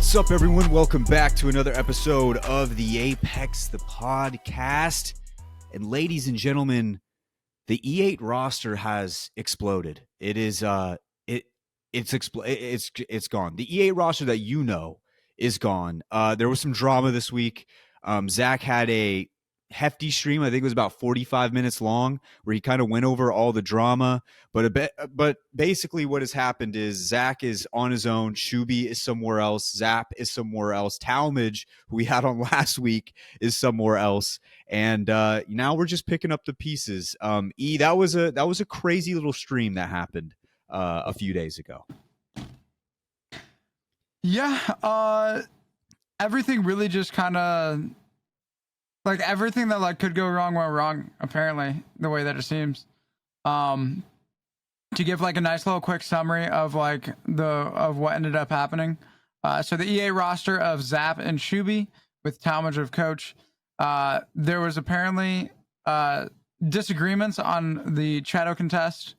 What's up, everyone? Welcome back to another episode of the Apex, the podcast. And ladies and gentlemen, the E8 roster has exploded. It is it's gone. The E8 roster that you know is gone. There was some drama this week. Zach had a hefty stream. I think it was about 45 minutes long, where he kind of went over all the drama. But basically, what has happened is Zach is on his own. Shuby is somewhere else. Zap is somewhere else. Talmadge, who we had on last week, is somewhere else. And now we're just picking up the pieces. That was a crazy little stream that happened a few days ago. Yeah, everything really just kind of like everything that could go wrong went wrong. Apparently, the way that it seems. To give a nice little quick summary of of what ended up happening. So the EA roster of Zap and Shuby with Talmadge of coach. There was apparently disagreements on the Shadow contest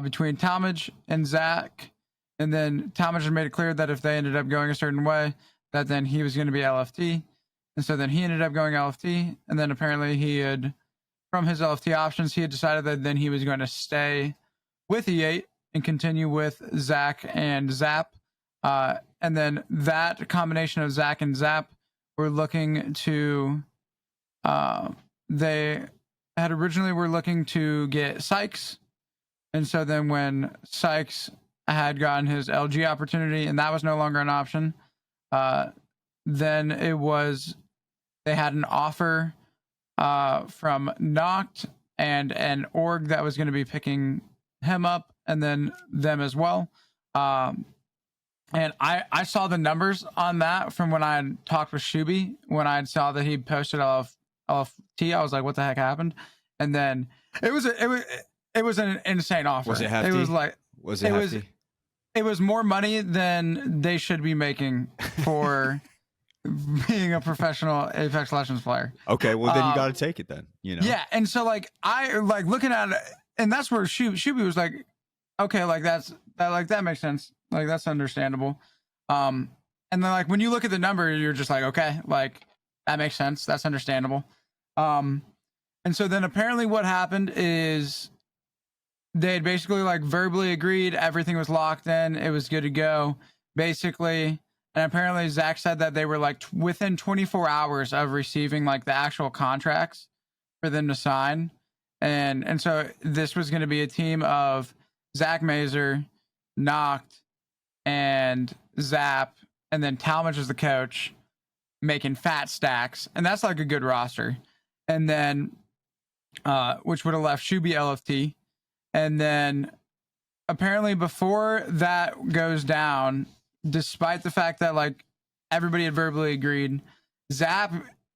between Talmadge and Zach, and then Talmadge made it clear that if they ended up going a certain way, that then he was going to be LFT, and so then he ended up going LFT, and then apparently from his LFT options, he had decided that then he was going to stay with E8 and continue with Zach and Zap, and then that combination of Zach and Zap were looking to they had originally were looking to get Sykes. And so then when Sykes had gotten his LG opportunity and that was no longer an option, then they had an offer from Noct and an org that was going to be picking him up and then them as well. And I saw the numbers on that from when I had talked with Shuby, when I saw that he posted off T. I was like, what the heck happened? And then it was an insane offer. Was it hefty? It was more money than they should be making for being a professional Apex Legends player. Okay, well then you got to take it then, you know. Yeah, and so I looking at it, and that's where Shuby was like, okay, that makes sense. That's understandable. And then when you look at the number, you're just like, okay, that makes sense. That's understandable. And so then apparently what happened is they had basically verbally agreed, everything was locked in, it was good to go, basically. And apparently Zach said that they were within 24 hours of receiving the actual contracts for them to sign. And so this was going to be a team of Zach Mazer, Noct, and Zap, and then Talmadge was the coach, making fat stacks. And that's a good roster. And then which would have left Shuby LFT. And then apparently before that goes down, despite the fact that everybody had verbally agreed, Zap,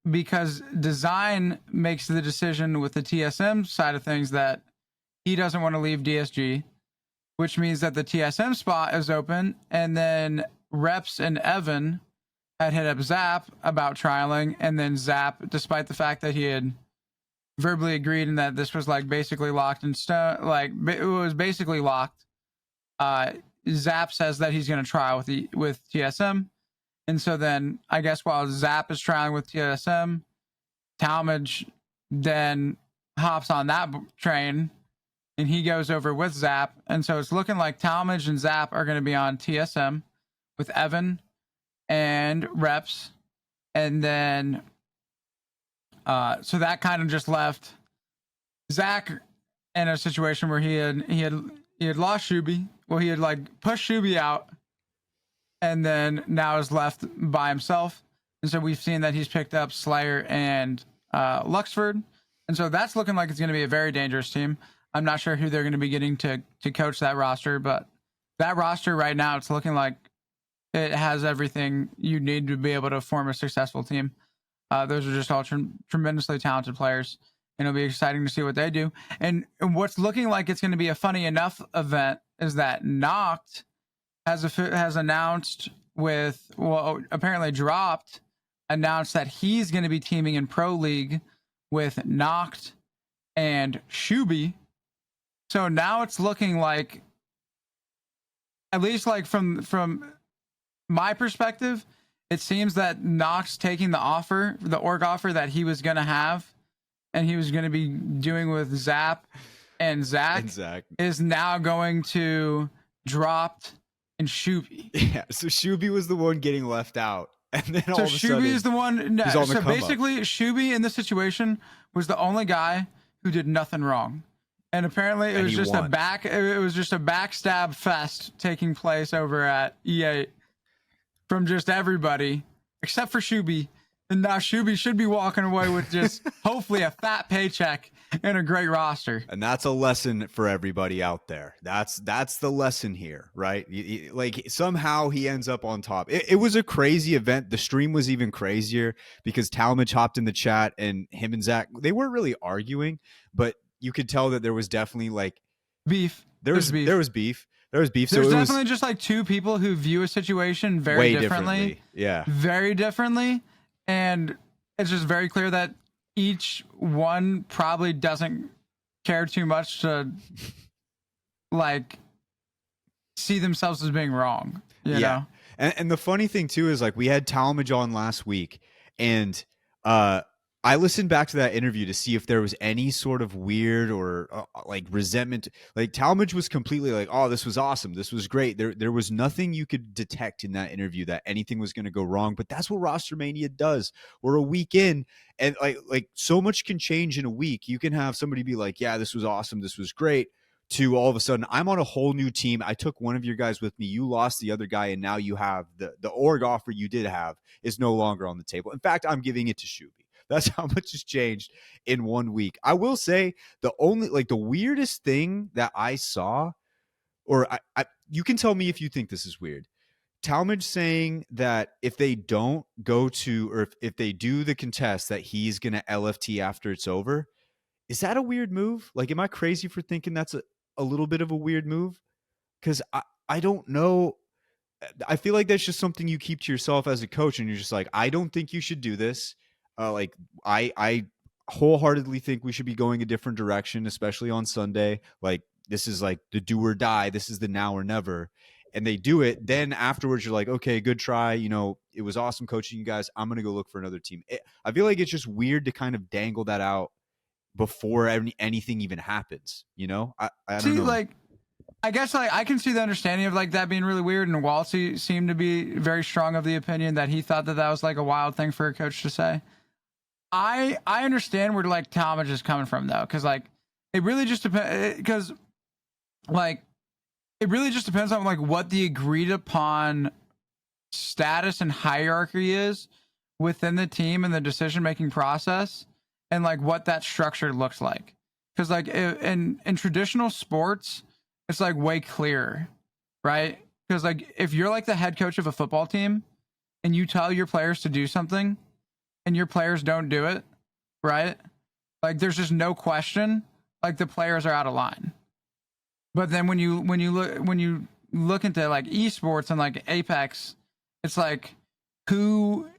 because design makes the decision with the TSM side of things that he doesn't want to leave DSG, which means that the TSM spot is open. And then Reps and Evan had hit up Zap about trialing, and then Zap, despite the fact that he had verbally agreed and that this was basically locked in stone, it was basically locked, Zap says that he's going to trial with TSM. And so then I guess while Zap is trialing with TSM, Talmadge then hops on that train and he goes over with Zap. And so it's looking like Talmadge and Zap are going to be on TSM with Evan and Reps. And then so that kind of just left Zach in a situation where he had lost Shuby. Well, he had pushed Shuby out, and then now is left by himself. And so we've seen that he's picked up Slayr and Luxford, and so that's looking like it's going to be a very dangerous team. I'm not sure who they're going to be getting to coach that roster, but that roster right now, it's looking like it has everything you need to be able to form a successful team. Those are just all tremendously talented players, and it'll be exciting to see what they do. And what's looking like it's going to be a funny enough event is that Noct has announced apparently announced that he's going to be teaming in Pro League with Noct and Shuby. So now it's looking like, at least from my perspective, it seems that Knox taking the org offer that he was going to have and he was going to be doing with Zap and Zach, is now going to dropped in Shuby. Yeah, so Shuby was the one getting left out. And then all of a sudden, Shuby is the one. No, so basically, Shuby in this situation was the only guy who did nothing wrong. And apparently it was just won. It was just a backstab fest taking place over at E8 from just everybody except for Shuby. And now Shuby should be walking away with just hopefully a fat paycheck and a great roster. And that's a lesson for everybody out there. That's the lesson here, right? Like somehow he ends up on top. It was a crazy event. The stream was even crazier because Talmadge hopped in the chat and him and Zach, they weren't really arguing, but you could tell that there was definitely like beef. There was beef. There was beef. There's definitely just like two people who view a situation very differently. Yeah. Very differently. And it's just very clear that each one probably doesn't care too much to like see themselves as being wrong. You know? And the funny thing too is like we had Talmadge on last week, and I listened back to that interview to see if there was any sort of weird or like resentment. Like Talmadge was completely like, "Oh, this was awesome. This was great." There was nothing you could detect in that interview that anything was going to go wrong. But that's what Rostermania does. We're a week in, and like so much can change in a week. You can have somebody be like, "Yeah, this was awesome. This was great." To all of a sudden, I'm on a whole new team. I took one of your guys with me. You lost the other guy, and now you have the org offer you did have is no longer on the table. In fact, I'm giving it to Shuby. That's how much has changed in 1 week. I will say the weirdest thing that I saw, or you can tell me if you think this is weird. Talmadge saying that if they don't go to, or if they do the contest, that he's going to LFT after it's over. Is that a weird move? Like, am I crazy for thinking that's a little bit of a weird move? Because I don't know. I feel like that's just something you keep to yourself as a coach, and you're just like, I don't think you should do this. Like I wholeheartedly think we should be going a different direction, especially on Sunday. Like this is like the do or die. This is the now or never. And they do it. Then afterwards, you're like, okay, good try. You know, it was awesome coaching you guys. I'm going to go look for another team. I feel like it's just weird to kind of dangle that out before anything even happens. You know, I don't know. Like, I guess like I can see the understanding of like that being really weird. And Walsey seemed to be very strong of the opinion that he thought that was like a wild thing for a coach to say. I understand where like Talmadge is coming from though, because like it really just depends. Because like it really just depends on like what the agreed upon status and hierarchy is within the team and the decision making process, and like what that structure looks like. Because like in traditional sports, it's like way clearer, right? Because like if you're like the head coach of a football team and you tell your players to do something, and your players don't do it, right? Like there's just no question, like the players are out of line. But then when you look into like esports and like Apex, it's like who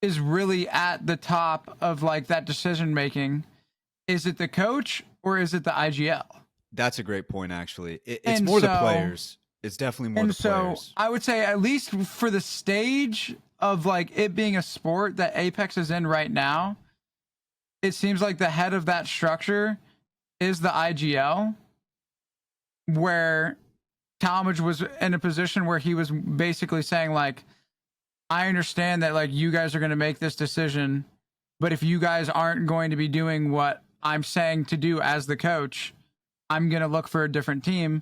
is really at the top of like that decision making? Is it the coach or is it the IGL? That's a great point, actually. It's more the players. It's definitely more the players. So I would say at least for the stage of like it being a sport that Apex is in right now, it seems like the head of that structure is the IGL, where Talmadge was in a position where he was basically saying like, I understand that like you guys are going to make this decision, but if you guys aren't going to be doing what I'm saying to do as the coach, I'm going to look for a different team.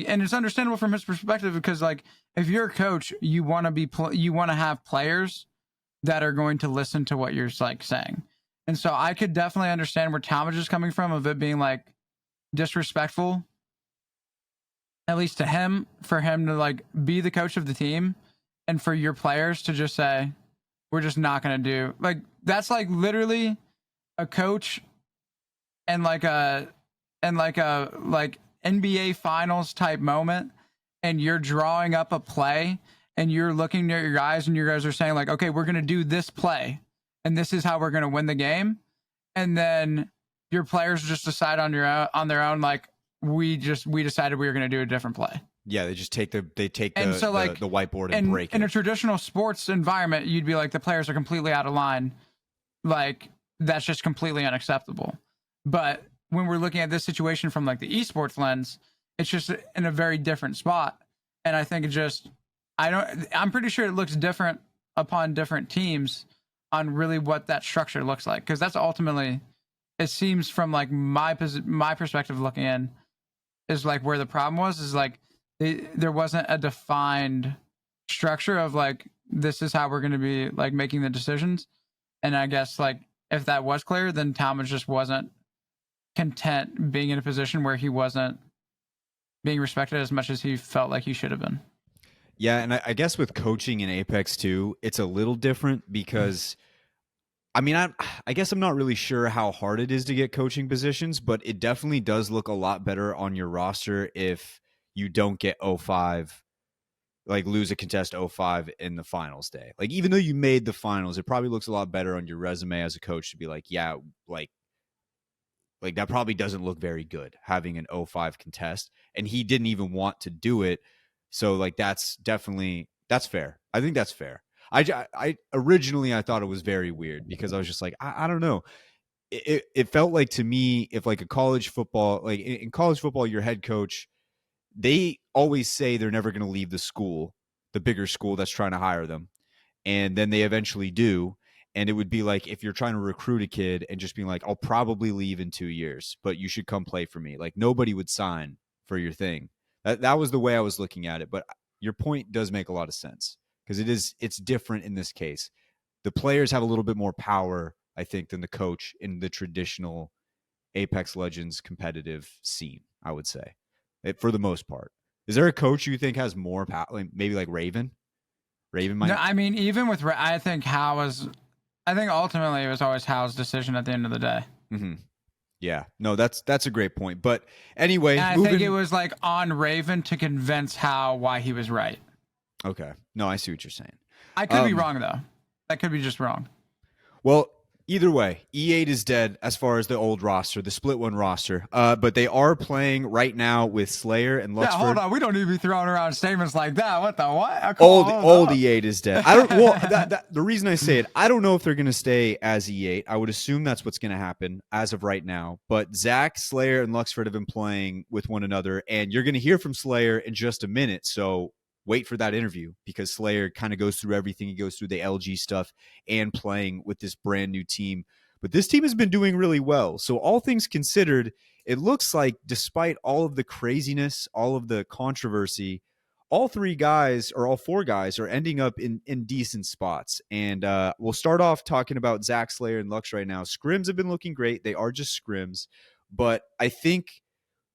And it's understandable from his perspective because like if you're a coach, you want to have players that are going to listen to what you're like saying. And so I could definitely understand where Talmadge is coming from of it being like disrespectful, at least to him, for him to like be the coach of the team and for your players to just say, we're just not going to do like, that's like literally a coach and like a NBA finals type moment, and you're drawing up a play and you're looking at your guys and you guys are saying like, okay, we're going to do this play and this is how we're going to win the game. And then your players just decide on their own, like we decided we were going to do a different play. Yeah, they just take And so like the whiteboard and break in a it. traditional sports environment, you'd be like the players are completely out of line. Like that's just completely unacceptable. But when we're looking at this situation from like the esports lens, it's just in a very different spot. And I think it just I'm pretty sure it looks different upon different teams on really what that structure looks like, because that's ultimately, it seems from like my perspective looking in, is like where the problem was, is like there wasn't a defined structure of like this is how we're going to be like making the decisions. And I guess like if that was clear, then Talmadge just wasn't content being in a position where he wasn't being respected as much as he felt like he should have been. Yeah, and I guess with coaching in Apex too, it's a little different because I mean, I guess I'm not really sure how hard it is to get coaching positions, but it definitely does look a lot better on your roster if you don't get 05, like lose a contest 05 in the finals day. Like even though you made the finals, it probably looks a lot better on your resume as a coach to be like, yeah, like that probably doesn't look very good having an 05 contest, and he didn't even want to do it. So like that's fair. I think that's fair. I originally I thought it was very weird because I was just like I don't know. It felt like to me if like a college football, like in college football, your head coach, they always say they're never going to leave the school, the bigger school that's trying to hire them, and then they eventually do. And it would be like if you're trying to recruit a kid and just being like, I'll probably leave in 2 years, but you should come play for me. Like nobody would sign for your thing. That was the way I was looking at it. But your point does make a lot of sense because it's different in this case. The players have a little bit more power, I think, than the coach in the traditional Apex Legends competitive scene, I would say, for the most part. Is there a coach you think has more power? Like maybe like Raven? Raven No, might. I mean, even with I think I think ultimately it was always Hal's decision at the end of the day. Mm-hmm. Yeah, no, that's a great point. But And anyway, I think it was like on Raven to convince Hal why he was right. Okay, no, I see what you're saying. I could be wrong though. I could be just wrong. Well, either way, E8 is dead as far as the old roster, the split one roster. But they are playing right now with Slayr and Luxford. Yeah, hold on. We don't need to be throwing around statements like that. What the what? Old E8 is dead. I don't. Well, the reason I say it, I don't know if they're going to stay as E8. I would assume that's what's going to happen as of right now. But Zach, Slayr, and Luxford have been playing with one another, and you're going to hear from Slayr in just a minute. So wait for that interview because Slayr kind of goes through everything. He goes through the LG stuff and playing with this brand new team. But this team has been doing really well. So all things considered, it looks like despite all of the craziness, all of the controversy, all three guys or all four guys are ending up in decent spots. And we'll start off talking about Zach, Slayr, and Lux right now. Scrims have been looking great. They are just scrims. But I think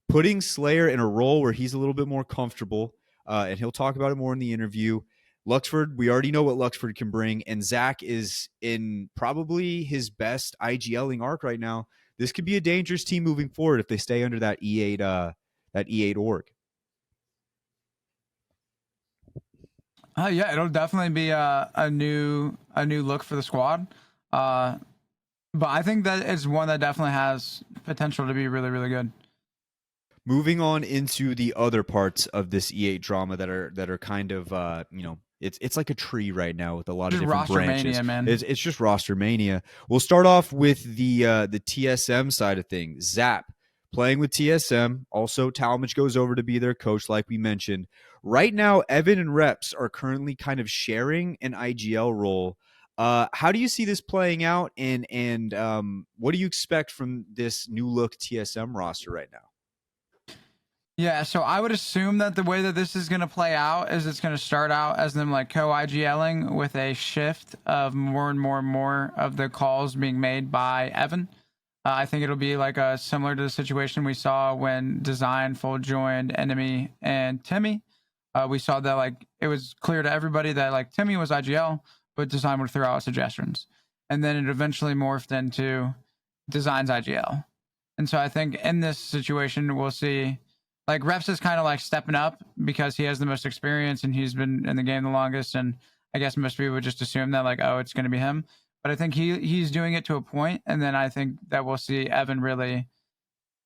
putting Slayr in a role where he's a little bit more comfortable, and he'll talk about it more in the interview. Luxford, we already know what Luxford can bring, and Zach is in probably his best IGLing arc right now. This could be a dangerous team moving forward if they stay under that E8 org. Yeah, it'll definitely be a new look for the squad. But I think that it's one that definitely has potential to be really, really good. Moving on into the other parts of this E8 drama that are kind of it's like a tree right now with a lot of Just different branches. Rostermania, man. It's just Rostermania. We'll start off with the TSM side of things. Zap playing with TSM. Also, Talmadge goes over to be their coach, like we mentioned. Right now, Evan and Reps are currently kind of sharing an IGL role. How do you see this playing out, and what do you expect from this new look TSM roster right now? Yeah, so I would assume that the way that this is going to play out is it's going to start out as them like co-IGLing with a shift of more and more and more of the calls being made by Evan. I think it'll be like similar to the situation we saw when Design full joined Enemy and Timmy. We saw that like it was clear to everybody that like Timmy was IGL, but Design would throw out suggestions. And then it eventually morphed into Design's IGL. And so I think in this situation, we'll see like Reps is kind of like stepping up because he has the most experience and he's been in the game the longest. And I guess most people would just assume that like, oh, it's going to be him. But I think he's doing it to a point, and then I think that we'll see Evan really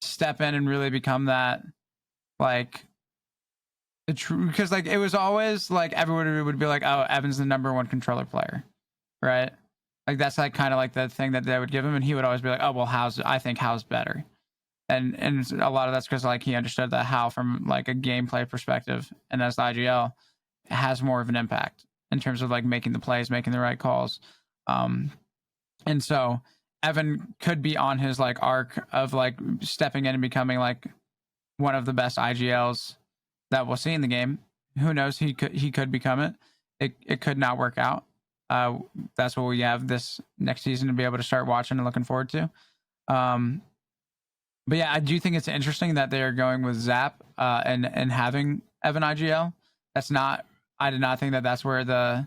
step in and really become that like the true, because like it was always like everyone would be like, oh, Evan's the number one controller player, right? Like that's like kind of like the thing that they would give him, and he would always be like, oh well, I think How's better, and a lot of that's because like he understood that How from like a gameplay perspective, and as the IGL has more of an impact in terms of like making the plays, making the right calls, and so Evan could be on his like arc of like stepping in and becoming like one of the best IGLs that we'll see in the game. Who knows? He could become it. It could not work out. That's what we have this next season to be able to start watching and looking forward to. But yeah, I do think it's interesting that they are going with Zap and having Evan IGL. That's not. I did not think that that's where the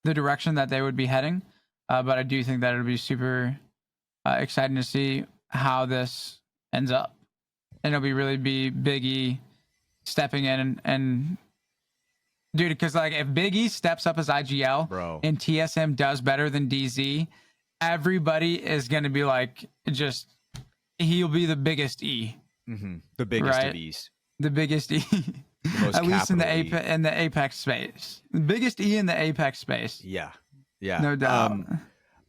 direction that they would be heading. But I do think that it'll be super exciting to see how this ends up, and it'll be Big E stepping in and dude, because like if Big E steps up as IGL Bro. and TSM does better than DZ, everybody is gonna be like, just he'll be the biggest E, the biggest right? of E's, the biggest E, most at least in the capital E. in the Apex space, the biggest E in the Apex space. Yeah, No doubt.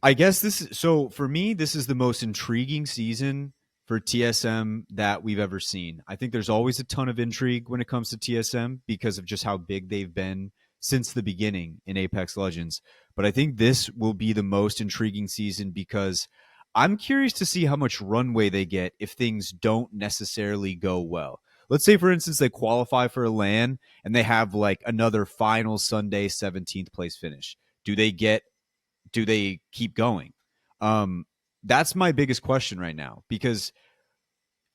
I guess so for me, this is the most intriguing season for TSM that we've ever seen. I think there's always a ton of intrigue when it comes to TSM because of just how big they've been since the beginning in Apex Legends. But I think this will be the most intriguing season because I'm curious to see how much runway they get if things don't necessarily go well. Let's say, for instance, they qualify for a LAN and they have like another final Sunday 17th place finish. Do they keep going? That's my biggest question right now, because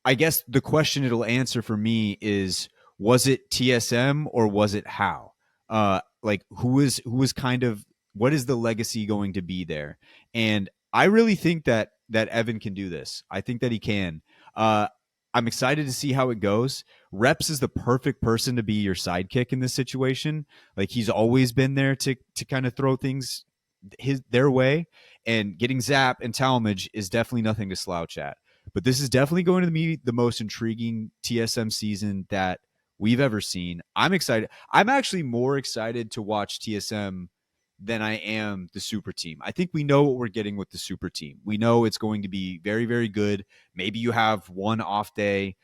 I guess the question it'll answer for me is, was it TSM or was it How? Like who is kind of, what is the legacy going to be there? And I really think that Evan can do this. I think that he can. I'm excited to see how it goes. Reps is the perfect person to be your sidekick in this situation. Like he's always been there to kind of throw things their way, and getting Zap and Talmadge is definitely nothing to slouch at. But this is definitely going to be the most intriguing TSM season that we've ever seen. I'm excited. I'm actually more excited to watch TSM than I am the super team. I think we know what we're getting with the super team. We know it's going to be very, very good. Maybe you have one off day,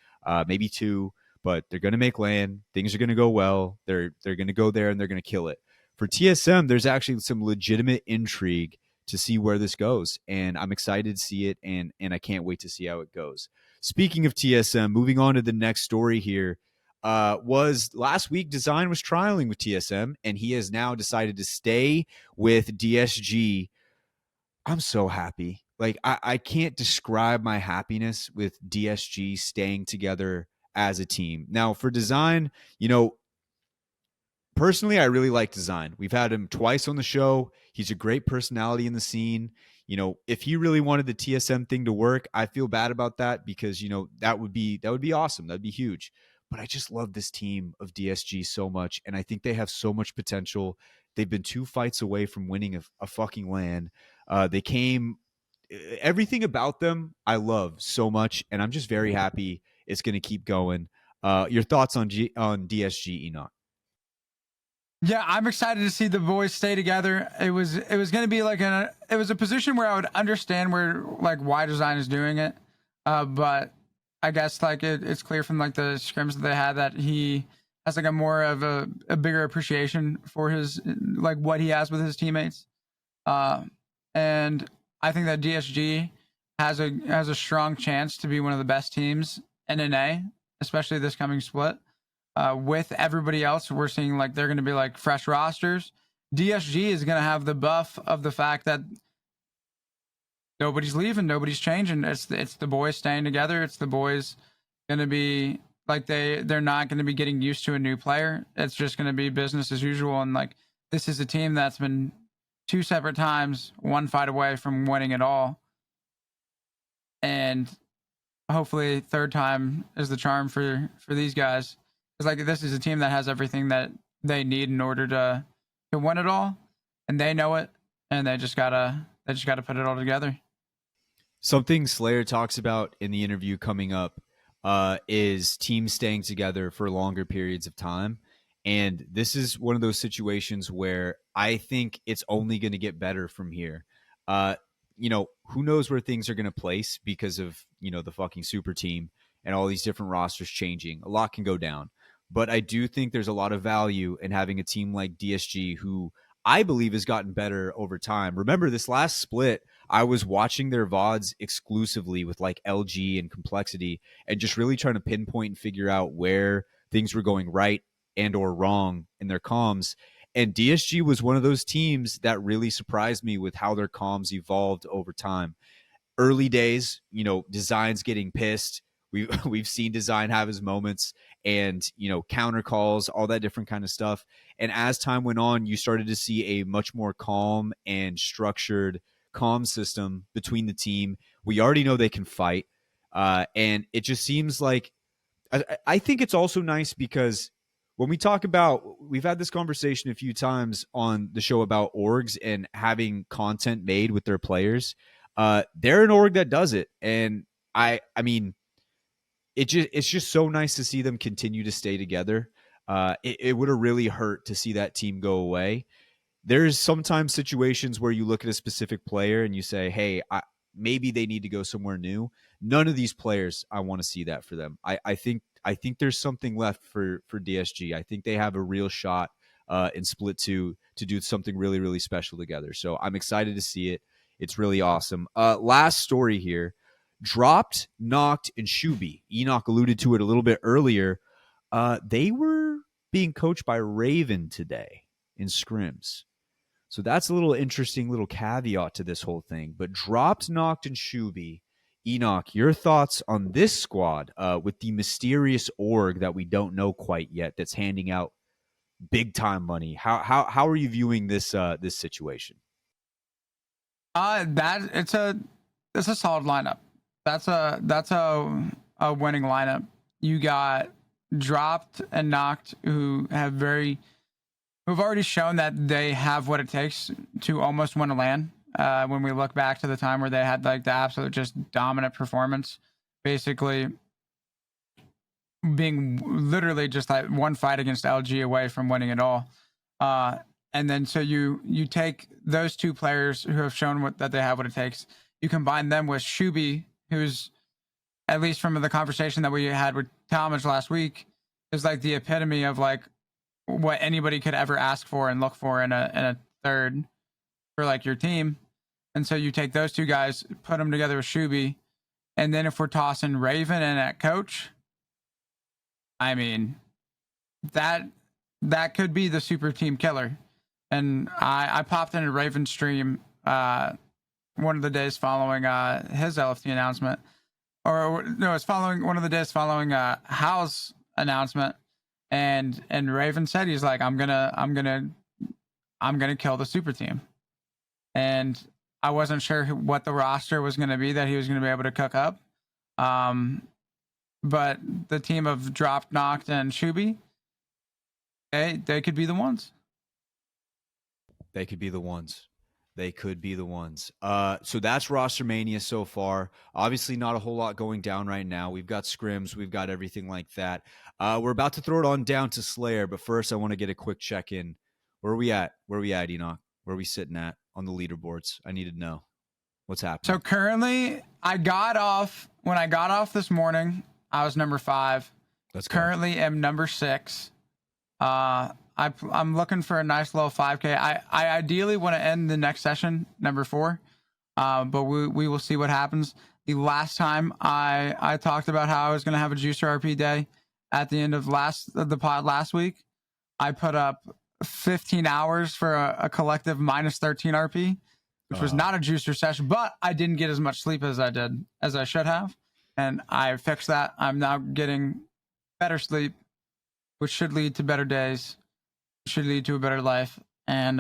maybe two, but they're going to make LAN. Things are going to go well. They're going to go there and they're going to kill it. For TSM, there's actually some legitimate intrigue to see where this goes, and I'm excited to see it, and I can't wait to see how it goes. Speaking of TSM, moving on to the next story here, was last week Design was trialing with TSM, and he has now decided to stay with DSG. I'm so happy. Like I can't describe my happiness with DSG staying together as a team. Now for Design, personally, I really like Design. We've had him twice on the show. He's a great personality in the scene. If he really wanted the TSM thing to work, I feel bad about that because, that would be awesome. That'd be huge. But I just love this team of DSG so much, and I think they have so much potential. They've been 2 fights away from winning a fucking LAN. Everything about them I love so much, and I'm just very happy it's going to keep going. Your thoughts on DSG, Enoch? Yeah, I'm excited to see the boys stay together. It was going to be like it was a position where I would understand why Design is doing it, but I guess like it's clear from like the scrims that they had that he has like a more of a bigger appreciation for his like what he has with his teammates, and I think that DSG has a strong chance to be one of the best teams in NA, especially this coming split. With everybody else, we're seeing like they're going to be like fresh rosters. DSG is going to have the buff of the fact that nobody's leaving, nobody's changing. It's the boys staying together. It's the boys going to be like they're not going to be getting used to a new player. It's just going to be business as usual. And like this is a team that's been 2 separate times, 1 fight away from winning it all, and hopefully 3rd time is the charm for these guys. It's like this is a team that has everything that they need in order to win it all, and they know it, and they just gotta put it all together. Something Slayr talks about in the interview coming up is teams staying together for longer periods of time. And this is one of those situations where I think it's only going to get better from here. Uh, who knows where things are going to place because of, the fucking super team and all these different rosters changing. A lot can go down. But I do think there's a lot of value in having a team like DSG who I believe has gotten better over time. Remember, this last split, I was watching their VODs exclusively with like LG and Complexity and just really trying to pinpoint and figure out where things were going right and or wrong in their comms. And DSG was one of those teams that really surprised me with how their comms evolved over time. Early days, Design's getting pissed. We've seen Design have his moments and, counter calls, all that different kind of stuff. And as time went on, you started to see a much more calm and structured comm system between the team. We already know they can fight. And it just seems like I think it's also nice because when we talk about, we've had this conversation a few times on the show about orgs and having content made with their players. They're an org that does it. And I mean, it's just so nice to see them continue to stay together. It would have really hurt to see that team go away. There's sometimes situations where you look at a specific player and you say, hey, maybe they need to go somewhere new. None of these players, I want to see that for them. I think there's something left for DSG. I think they have a real shot in Split 2 to do something really, really special together. So I'm excited to see it. It's really awesome. Last story here. Dropped, Knocked, and Shuby. Enoch alluded to it a little bit earlier. They were being coached by Raven today in scrims. So that's a little interesting little caveat to this whole thing. But Dropped, Knocked, and Shuby. Enoch, your thoughts on this squad with the mysterious org that we don't know quite yet that's handing out big time money? How are you viewing this this situation? That it's a solid lineup. That's a winning lineup. You got Dropped and Knocked who've already shown that they have what it takes to almost win a LAN. When we look back to the time where they had like the absolute just dominant performance, basically being literally just like one fight against LG away from winning it all. And then so you take those two players who have shown that they have what it takes. You combine them with Shuby, who's, at least from the conversation that we had with Talmadge last week, is like the epitome of like what anybody could ever ask for and look for in a third for like your team. And so you take those two guys, put them together with Shuby, and then if we're tossing Raven in at coach, I mean, that could be the super team killer. And I popped in a Raven stream one of the days following his LFT announcement, or no, it's following one of the days following Hal's announcement, and Raven said he's like, I'm gonna kill the super team, and I wasn't sure what the roster was gonna be that he was gonna be able to cook up, but the team of Dropped, Knocked, and Shuby, they could be the ones. They could be the ones. They could be the ones. So that's Rostermania so far. Obviously, not a whole lot going down right now. We've got scrims. We've got everything like that. We're about to throw it on down to Slayr, but first I want to get a quick check-in. Where are we at? Where are we at, Enoch? Where are we sitting at on the leaderboards? I need to know. What's happening? So currently, when I got off this morning, I was number 5. Let's go. Currently am number 6. I'm looking for a nice little 5K. I ideally want to end the next session number 4, but we will see what happens. The last time I talked about how I was going to have a juicer RP day at the end of the pod last week, I put up 15 hours for a collective minus 13 RP, which was not a juicer session, but I didn't get as much sleep as I should have, and I fixed that. I'm now getting better sleep, which should lead to better days. Should lead to a better life. And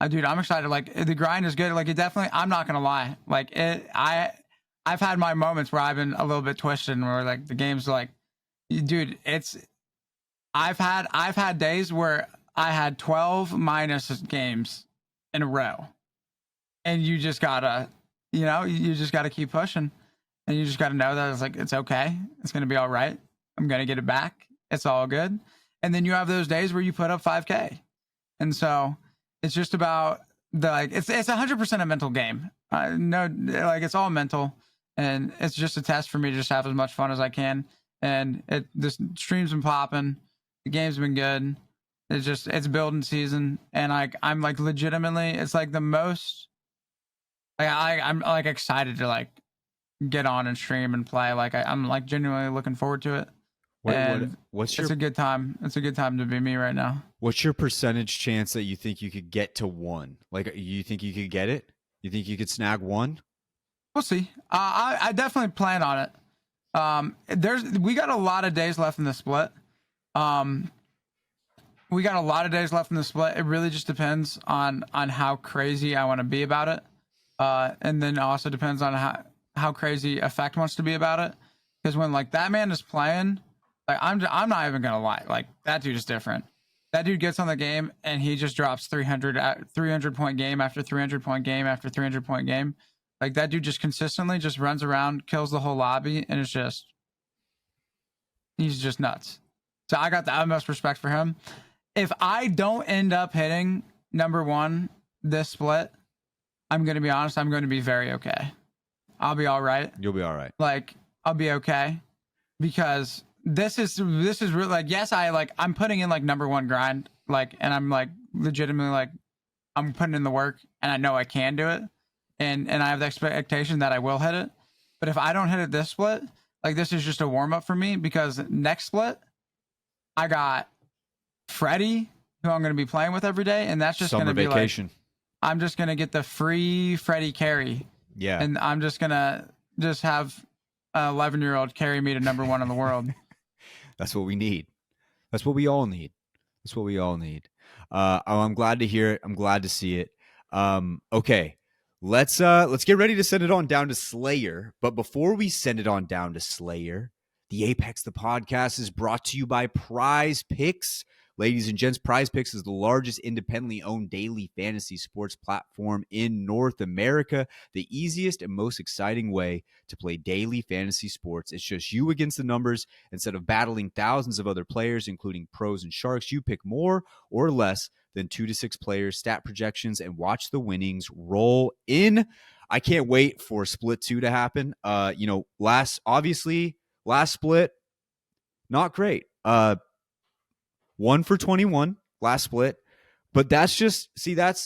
dude, I'm excited. Like, the grind is good. Like, it definitely, I'm not gonna lie, like I've had my moments where I've been a little bit twisted and where like the game's like, dude, I've had days where I had 12 minus games in a row, and you just gotta keep pushing. and you just got to know that it's like it's okay. It's gonna be all right. I'm gonna get it back. It's all good. And then you have those days where you put up 5K, and so it's just about it's 100% a mental game. No, like it's all mental, and it's just a test for me to just have as much fun as I can. And this stream's been popping, the game's been good. It's building season, and I'm like legitimately, it's like the most. I'm like excited to like get on and stream and play. Like I'm like genuinely looking forward to it. It's a good time. It's a good time to be me right now. What's your percentage chance that you think you could get to 1? Like, you think you could get it? You think you could snag 1? We'll see. I definitely plan on it. We got a lot of days left in the split. We got a lot of days left in the split. It really just depends on how crazy I want to be about it. And then also depends on how crazy Effect wants to be about it. Because when like that man is playing, like I'm not even gonna lie, like that dude is different. That dude gets on the game and he just drops 300 point game after 300 point game after 300 point game. Like that dude just consistently just runs around, kills the whole lobby, and he's just nuts. So I got the utmost respect for him. If I don't end up hitting number 1 this split, I'm going to be honest, I'm going to be very okay. I'll be all right. You'll be all right. Like, I'll be okay because this is really like, yes, I'm putting in like number 1 grind, like, and I'm like legitimately like, I'm putting in the work and I know I can do it. And I have the expectation that I will hit it. But if I don't hit it this split, like this is just a warm up for me because next split, I got Freddy, who I'm going to be playing with every day. And that's just going to be vacation. Like, I'm just going to get the free Freddy carry. Yeah. And I'm just going to have an 11-year-old carry me to number 1 in the world. That's what we need. That's what we all need. That's what we all need. I'm glad to hear it. I'm glad to see it. Okay. Let's get ready to send it on down to Slayr. But before we send it on down to Slayr, the Apex the Podcast is brought to you by Prize Picks. Ladies and gents, Prize Picks is the largest independently owned daily fantasy sports platform in North America. The easiest and most exciting way to play daily fantasy sports. It's just you against the numbers. Instead of battling thousands of other players, including pros and sharks, you pick more or less than 2 to 6 players, stat projections, and watch the winnings roll in. I can't wait for Split 2 to happen. Last split, not great. 1 for 21 last split, but that's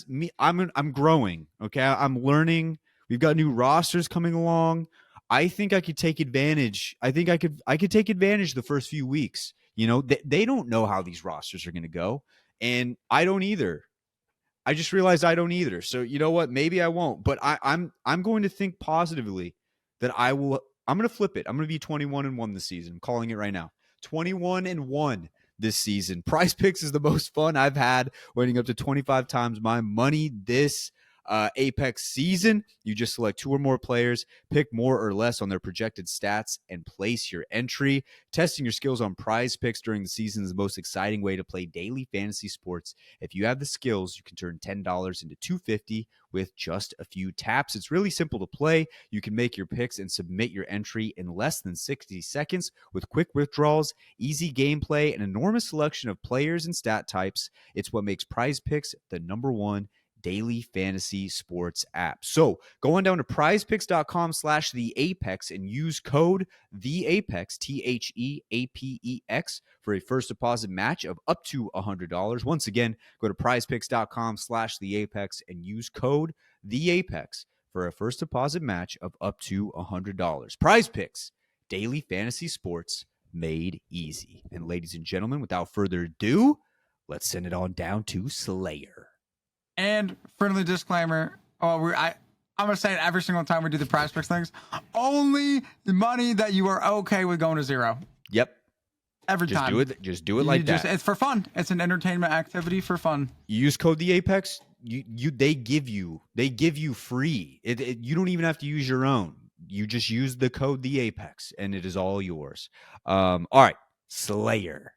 me. I'm growing. Okay. I'm learning. We've got new rosters coming along. I think I could take advantage. I think I could take advantage the first few weeks. They don't know how these rosters are going to go, and I don't either. I just realized I don't either. So you know what? Maybe I won't, but I'm going to think positively that I will. I'm going to flip it. I'm going to be 21-1 this season. I'm calling it right now. 21-1 this season. Prize Picks is the most fun I've had, winning up to 25 times my money this Apex season. You just select 2 or more players, pick more or less on their projected stats, and place your entry. Testing your skills on Prize Picks during the season is the most exciting way to play daily fantasy sports. If you have the skills, you can turn $10 into $250 with just a few taps. It's really simple to play. You can make your picks and submit your entry in less than 60 seconds with quick withdrawals, easy gameplay, an enormous selection of players and stat types. It's what makes Prize Picks the #1 daily fantasy sports app. So go on down to prizepicks.com/theapex and use code THEAPEX, THEAPEX, for a first deposit match of up to $100. Once again, go to prizepicks.com/theapex and use code THEAPEX for a first deposit match of up to $100. Prize Picks, daily fantasy sports made easy. And ladies and gentlemen, without further ado, let's send it on down to Slayr. And friendly disclaimer, I'm going to say it every single time we do the Prize Picks things. Only the money that you are okay with going to zero. Yep. Every time. Just do it like that. It's for fun. It's an entertainment activity for fun. You use code the Apex. They give you free. You don't even have to use your own. You just use the code the Apex, and it is all yours. All right, Slayr.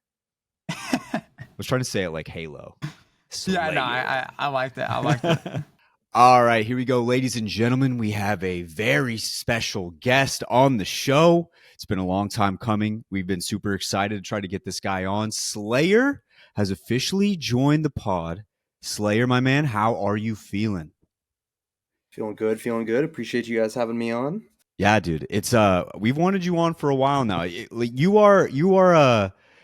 I was trying to say it like Halo. Slayr. Yeah, no, I like that. I like that. All right, here we go, ladies and gentlemen. We have a very special guest on the show. It's been a long time coming. We've been super excited to try to get this guy on. Slayr has officially joined the pod. Slayr, my man, how are you feeling? Feeling good, feeling good. Appreciate you guys having me on. Yeah, dude. It's we've wanted you on for a while now.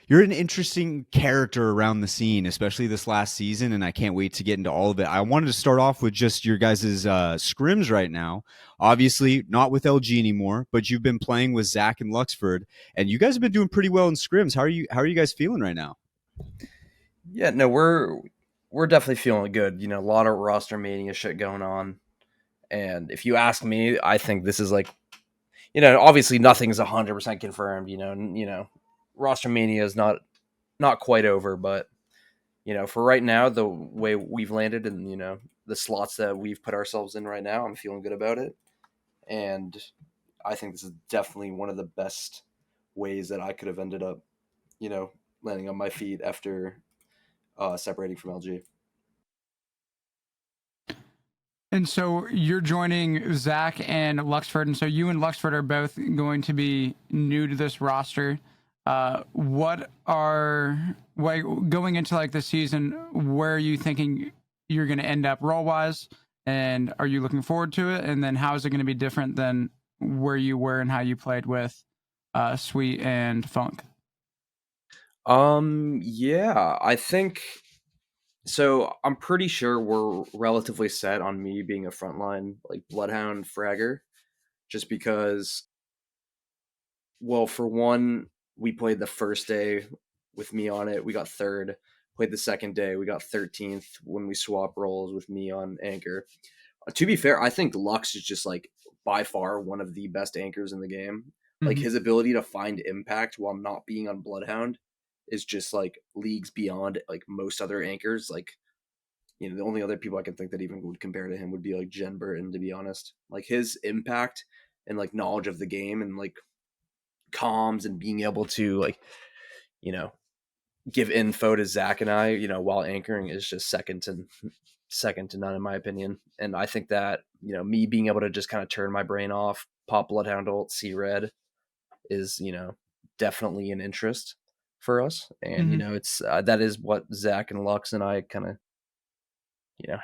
You're an interesting character around the scene, especially this last season, and I can't wait to get into all of it. I wanted to start off with just your guys' scrims right now. Obviously, not with LG anymore, but you've been playing with Zach and Luxford, and you guys have been doing pretty well in scrims. How are you guys feeling right now? Yeah, no, we're definitely feeling good. A lot of Rostermania shit going on. And if you ask me, I think this is like, obviously nothing's 100% confirmed, Rostermania is not quite over, but for right now, the way we've landed and, the slots that we've put ourselves in right now, I'm feeling good about it. And I think this is definitely one of the best ways that I could have ended up, you know, landing on my feet after separating from LG. And so you're joining Zach and Luxford, and so you and Luxford are both going to be new to this roster. Going into like the season? Where are you thinking you're going to end up role wise, and are you looking forward to it? And then how is it going to be different than where you were and how you played with Sweet and Funk? Yeah, I think so. I'm pretty sure we're relatively set on me being a frontline like Bloodhound Fragger, just because. Well, for one, we played the first day with me on it. We got third. Played the second day. We got 13th when we swap roles with me on anchor. To be fair, I think Lux is just like by far one of the best anchors in the game. Like Mm-hmm. his ability to find impact while not being on Bloodhound is just like leagues beyond like most other anchors. Like, the only other people I can think that even would compare to him would be like Jen Burton, to be honest. Like his impact and like knowledge of the game and like comms and being able to like, you know, give info to Zach and I, while anchoring is just second to none in my opinion. And I think that, me being able to just kind of turn my brain off, pop Bloodhound ult, see red is, definitely an interest for us. And, Mm-hmm. it's that is what Zach and Lux and I kind of,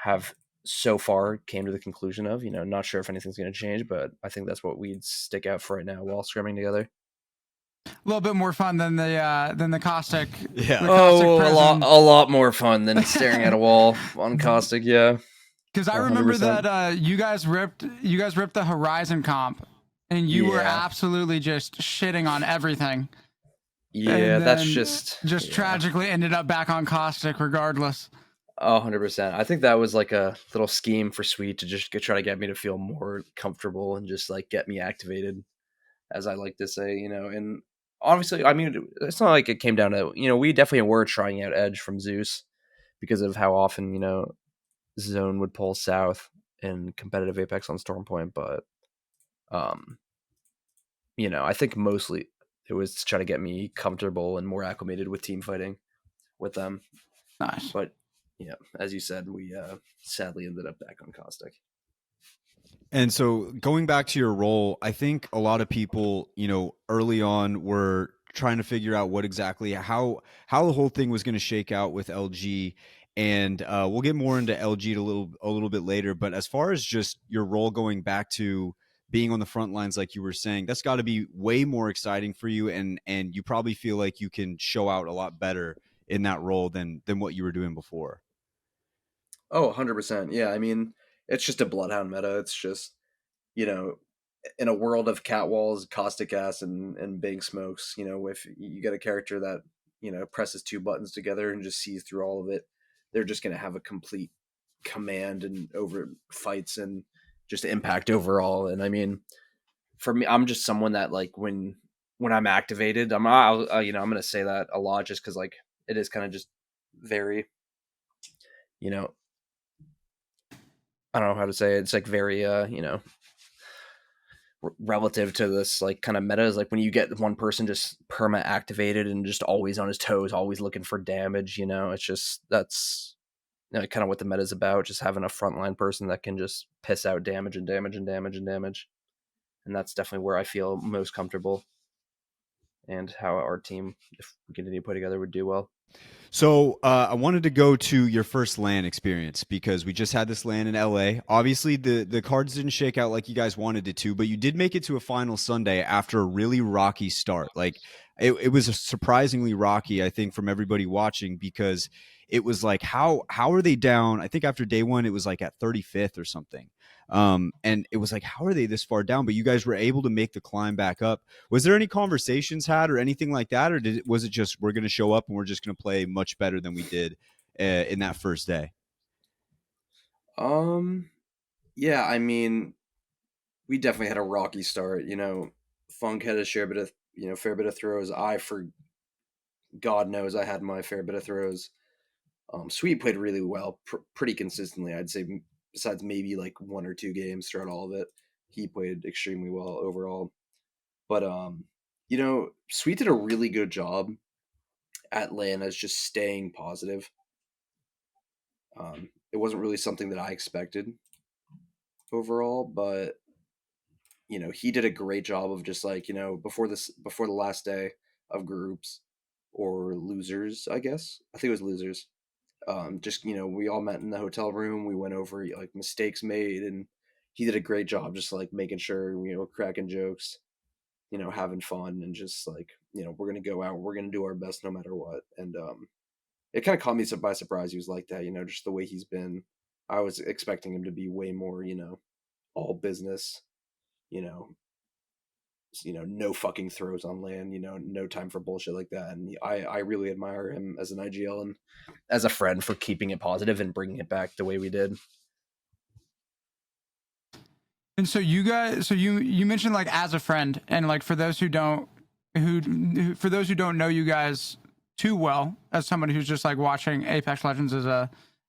have so far came to the conclusion of, not sure if anything's going to change, but I think that's what we'd stick out for right now while scrimming together. A little bit more fun than the caustic Yeah. Oh, prison. a lot more fun than staring at a wall on caustic. Yeah, Because I remember 100%. that you guys ripped the Horizon comp, and you were Yeah, absolutely just shitting on everything, yeah, and that's then just yeah, tragically ended up back on caustic regardless. 100%. I think that was like a little scheme for Sweet to just try to get me to feel more comfortable and just like get me activated, as I like to say, And obviously, I mean, it's not like it came down to we definitely were trying out Edge from Zeus because of how often Zone would pull south in competitive Apex on Stormpoint, but um I think mostly it was to try to get me comfortable and more acclimated with team fighting with them. Nice. But as you said, we sadly ended up back on Caustic. And so going back to your role, I think a lot of people, early on were trying to figure out what exactly how the whole thing was going to shake out with LG, and we'll get more into LG a little bit later. But as far as just your role going back to being on the front lines, like you were saying, that's got to be way more exciting for you, and you probably feel like you can show out a lot better in that role than what you were doing before. Oh, 100%. Yeah, I mean, it's just a Bloodhound meta. It's just, you know, in a world of catwalls, caustic gas, and big smokes, if you get a character that, presses two buttons together and just sees through all of it, they're just going to have a complete command and over fights and just impact overall. And I mean, for me, I'm just someone that like when I'm activated, I'm gonna say that a lot just because like it is kind of just very, you know, I don't know how to say it. It's like very, relative to this like kind of meta is like when you get one person just perma activated and just always on his toes, always looking for damage. It's just kind of what the meta is about, just having a frontline person that can just piss out damage and damage and damage and damage. And that's definitely where I feel most comfortable and how our team, if we continue to put together, would do well. So I wanted to go to your first LAN experience because we just had this LAN in LA. Obviously, the cards didn't shake out like you guys wanted it to, but you did make it to a final Sunday after a really rocky start. Like it was surprisingly rocky, I think, from everybody watching because it was like how are they down? I think after day one it was like at 35th or something. And it was like, how are they this far down? But you guys were able to make the climb back up. Was there any conversations had or anything like that, or was it just we're going to show up and we're just going to play much better than we did in that first day? Yeah, I mean, we definitely had a rocky start. Funk had a fair bit of throws. For God knows, I had my fair bit of throws. Sweet played really well, pretty consistently. I'd say, besides maybe like one or two games throughout all of it, he played extremely well overall. But Sweet did a really good job at LAN just staying positive. It wasn't really something that I expected overall, but he did a great job of just like before the last day of groups or losers, I guess. I think it was losers. Just we all met in the hotel room. We went over like mistakes made, and he did a great job just like making sure cracking jokes, having fun, and just like we're gonna go out, we're gonna do our best no matter what. And it kind of caught me by surprise. He was like that, just the way he's been. I was expecting him to be way more, all business, you know, no fucking throws on land, no time for bullshit like that. And I really admire him as an IGL and as a friend for keeping it positive and bringing it back the way we did. And so you guys, so you mentioned like as a friend, and like for those who don't for those who don't know you guys too well, as somebody who's just like watching Apex Legends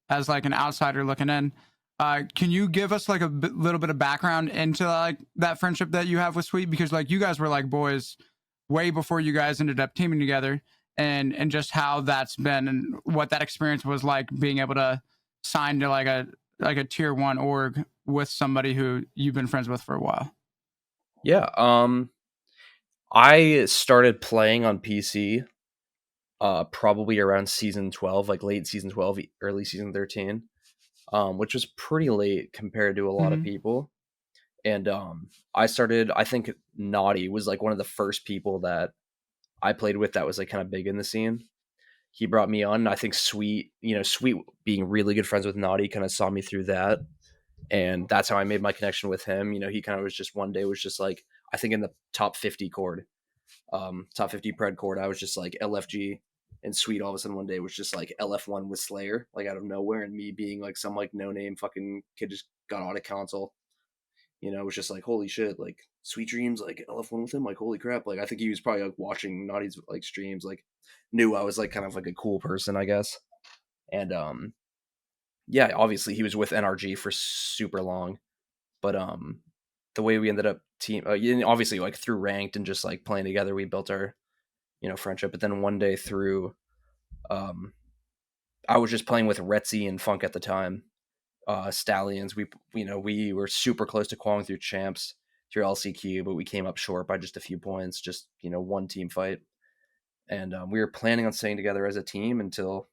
as like an outsider looking in, can you give us like a little bit of background into like that friendship that you have with Sweet? Because like you guys were like boys way before you guys ended up teaming together, and just how that's been and what that experience was like being able to sign to like a tier one org with somebody who you've been friends with for a while. Yeah. I started playing on PC probably around season 12, like late season 12, early season 13, which was pretty late compared to a lot of Mm-hmm. people. And I think Naughty was like one of the first people that I played with that was like kind of big in the scene. He brought me on. I think Sweet being really good friends with Naughty kind of saw me through that. And that's how I made my connection with him. He kind of was just one day was just like, I think in the top 50 chord, top 50 pred chord, I was just like LFG, and Sweet all of a sudden one day was just like LF1 with Slayr, like out of nowhere. And me being like some like no name fucking kid just got on a console, it was just like, holy shit, like Sweet Dreams, like LF1 with him, like holy crap. Like I think he was probably like watching Naughty's like streams, like knew I was like kind of like a cool person, I guess. And yeah, obviously he was with NRG for super long, but the way we ended up obviously like through ranked and just like playing together, we built our friendship. But then one day through um I was just playing with Retzi and Funk at the time, Stallions. We were super close to qualifying through champs through LCQ, but we came up short by just a few points, just one team fight. And we were planning on staying together as a team until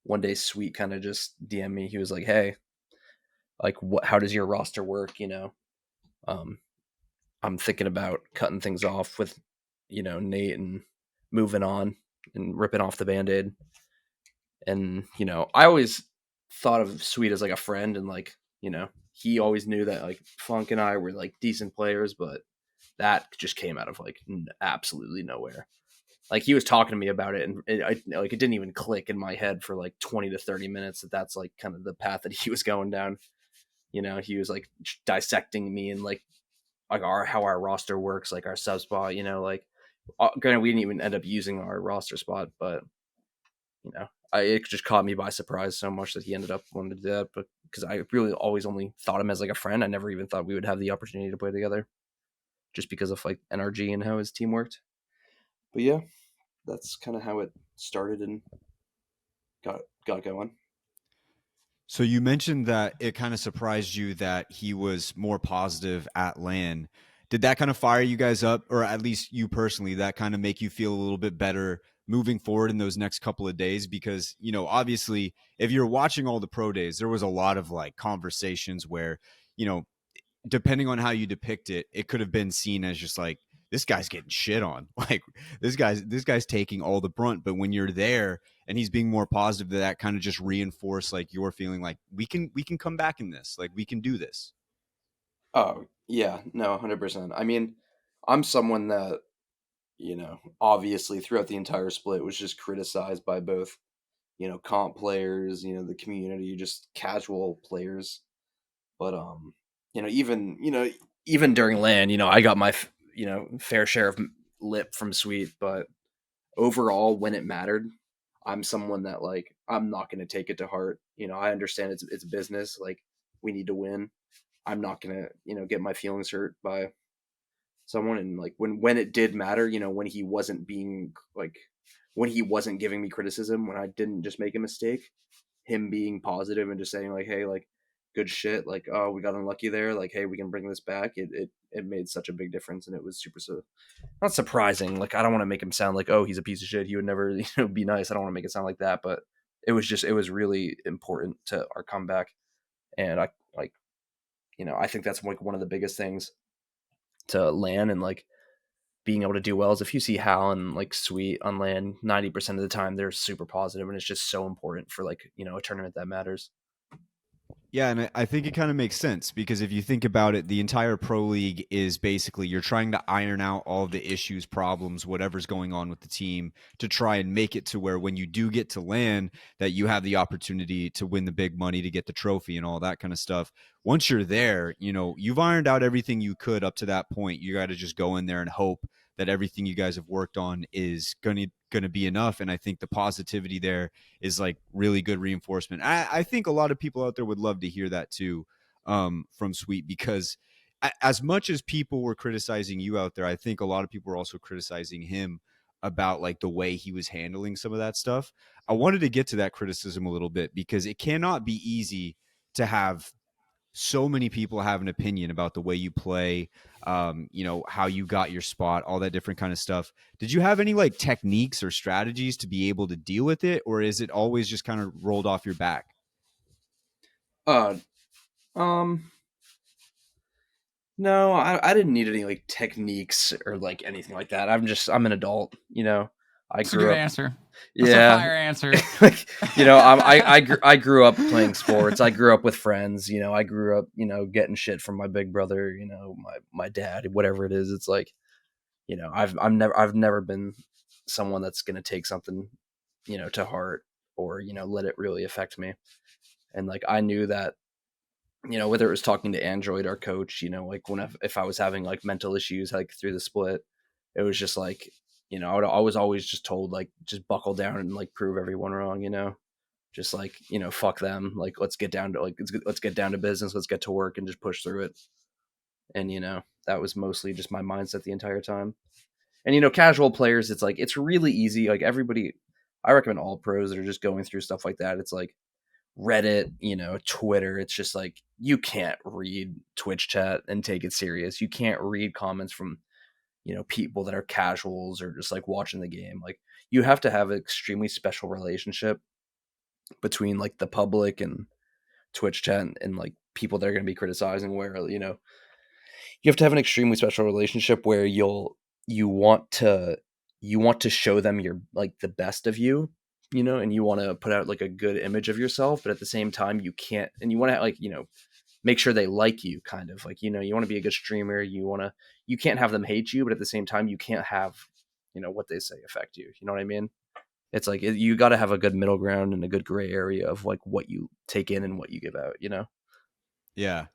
one day Sweet kind of just DM me. He was like, hey, like how does your roster work? um I'm thinking about cutting things off with Nate and moving on and ripping off the band-aid. And I always thought of Sweet as like a friend, and like he always knew that like Funk and I were like decent players, but that just came out of like absolutely nowhere. Like he was talking to me about it, and it didn't even click in my head for like 20 to 30 minutes that that's like kind of the path that he was going down. He was like dissecting me and like how our roster works, like our sub spot. Like granted we didn't even end up using our roster spot, but it just caught me by surprise so much that he ended up wanting to do that. But because I really always only thought him as like a friend, I never even thought we would have the opportunity to play together, just because of like NRG and how his team worked. But yeah, that's kind of how it started and got going. So you mentioned that it kind of surprised you that he was more positive at LAN. Did that kind of fire you guys up, or at least you personally, that kind of make you feel a little bit better moving forward in those next couple of days? Because, obviously, if you're watching all the pro days, there was a lot of like conversations where, you know, depending on how you depict it, it could have been seen as just like, this guy's getting shit on. Like this guy's taking all the brunt. But when you're there and he's being more positive, that kind of just reinforce like your feeling like we can come back in this. Like we can do this. Oh, yeah, no, 100%. I mean, I'm someone that, obviously throughout the entire split was just criticized by both, comp players, the community, just casual players. But even, even during LAN, I got my, fair share of lip from Sweet, but overall when it mattered, I'm someone that like I'm not going to take it to heart. I understand it's business, like we need to win. I'm not going to, get my feelings hurt by someone. And like when it did matter, when he wasn't being like when he wasn't giving me criticism, when I didn't just make a mistake, him being positive and just saying like, hey, like good shit, like, oh, we got unlucky there, like, hey, we can bring this back. It made such a big difference, and it was super, so not surprising. Like, I don't want to make him sound like, oh, he's a piece of shit, he would never be nice. I don't want to make it sound like that, but it was really important to our comeback. And I like, I think that's like one of the biggest things to LAN, and like being able to do well is if you see Hal and like Sweet on LAN 90% of the time, they're super positive, and it's just so important for like, a tournament that matters. Yeah, and I think it kind of makes sense because if you think about it, the entire pro league is basically you're trying to iron out all the issues, problems, whatever's going on with the team to try and make it to where when you do get to LAN, that you have the opportunity to win the big money, to get the trophy and all that kind of stuff. Once you're there, you've ironed out everything you could up to that point. You got to just go in there and hope that everything you guys have worked on is going to be enough. And I think the positivity there is like really good reinforcement. I think a lot of people out there would love to hear that too, from Sweet, because as much as people were criticizing you out there, I think a lot of people were also criticizing him about like the way he was handling some of that stuff. I wanted to get to that criticism a little bit because it cannot be easy to have so many people have an opinion about the way you play, how you got your spot, all that different kind of stuff. Did you have any like techniques or strategies to be able to deal with it, or is it always just kind of rolled off your back? Uh, um, no, I didn't need any like techniques or like anything like that. I'm an adult, I That's a grew good up. answer. That's a Yeah, fire answer. like I grew up playing sports. I grew up with friends. I grew up getting shit from my big brother. My dad, whatever it is. It's like I've never been someone that's gonna take something to heart, or let it really affect me. And like I knew that whether it was talking to Android, our coach, like if I was having like mental issues like through the split, it was just like I was always just told like just buckle down and like prove everyone wrong. Just like fuck them, like let's get down to let's get down to business, let's get to work and just push through it. And that was mostly just my mindset the entire time. And casual players, it's like it's really easy, like everybody, I recommend all pros that are just going through stuff like that, it's like Reddit, Twitter, it's just like you can't read Twitch chat and take it serious. You can't read comments from people that are casuals or just like watching the game. Like you have to have an extremely special relationship between like the public and Twitch chat and like people that are going to be criticizing, where you have to have an extremely special relationship where you want to you want to show them your like the best of you, and you want to put out like a good image of yourself, but at the same time you can't, and you want to like make sure they like you, kind of like you want to be a good streamer, you can't have them hate you, but at the same time you can't have what they say affect you, you know what I mean? It's like you got to have a good middle ground and a good gray area of like what you take in and what you give out. Yeah.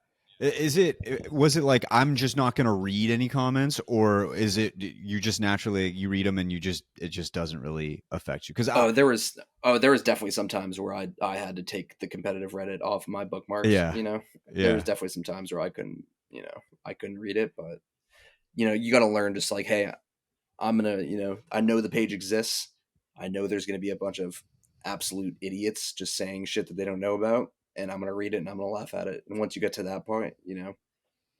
Was it like I'm just not going to read any comments, or is it you just naturally you read them and it just doesn't really affect you? Because There was definitely some times where I had to take the competitive Reddit off my bookmarks. yeah, There was yeah, definitely some times where I couldn't read it, but you got to learn just like, hey, I'm gonna I know the page exists. I know there's gonna be a bunch of absolute idiots just saying shit that they don't know about, and I'm gonna read it and I'm gonna laugh at it. And once you get to that point, and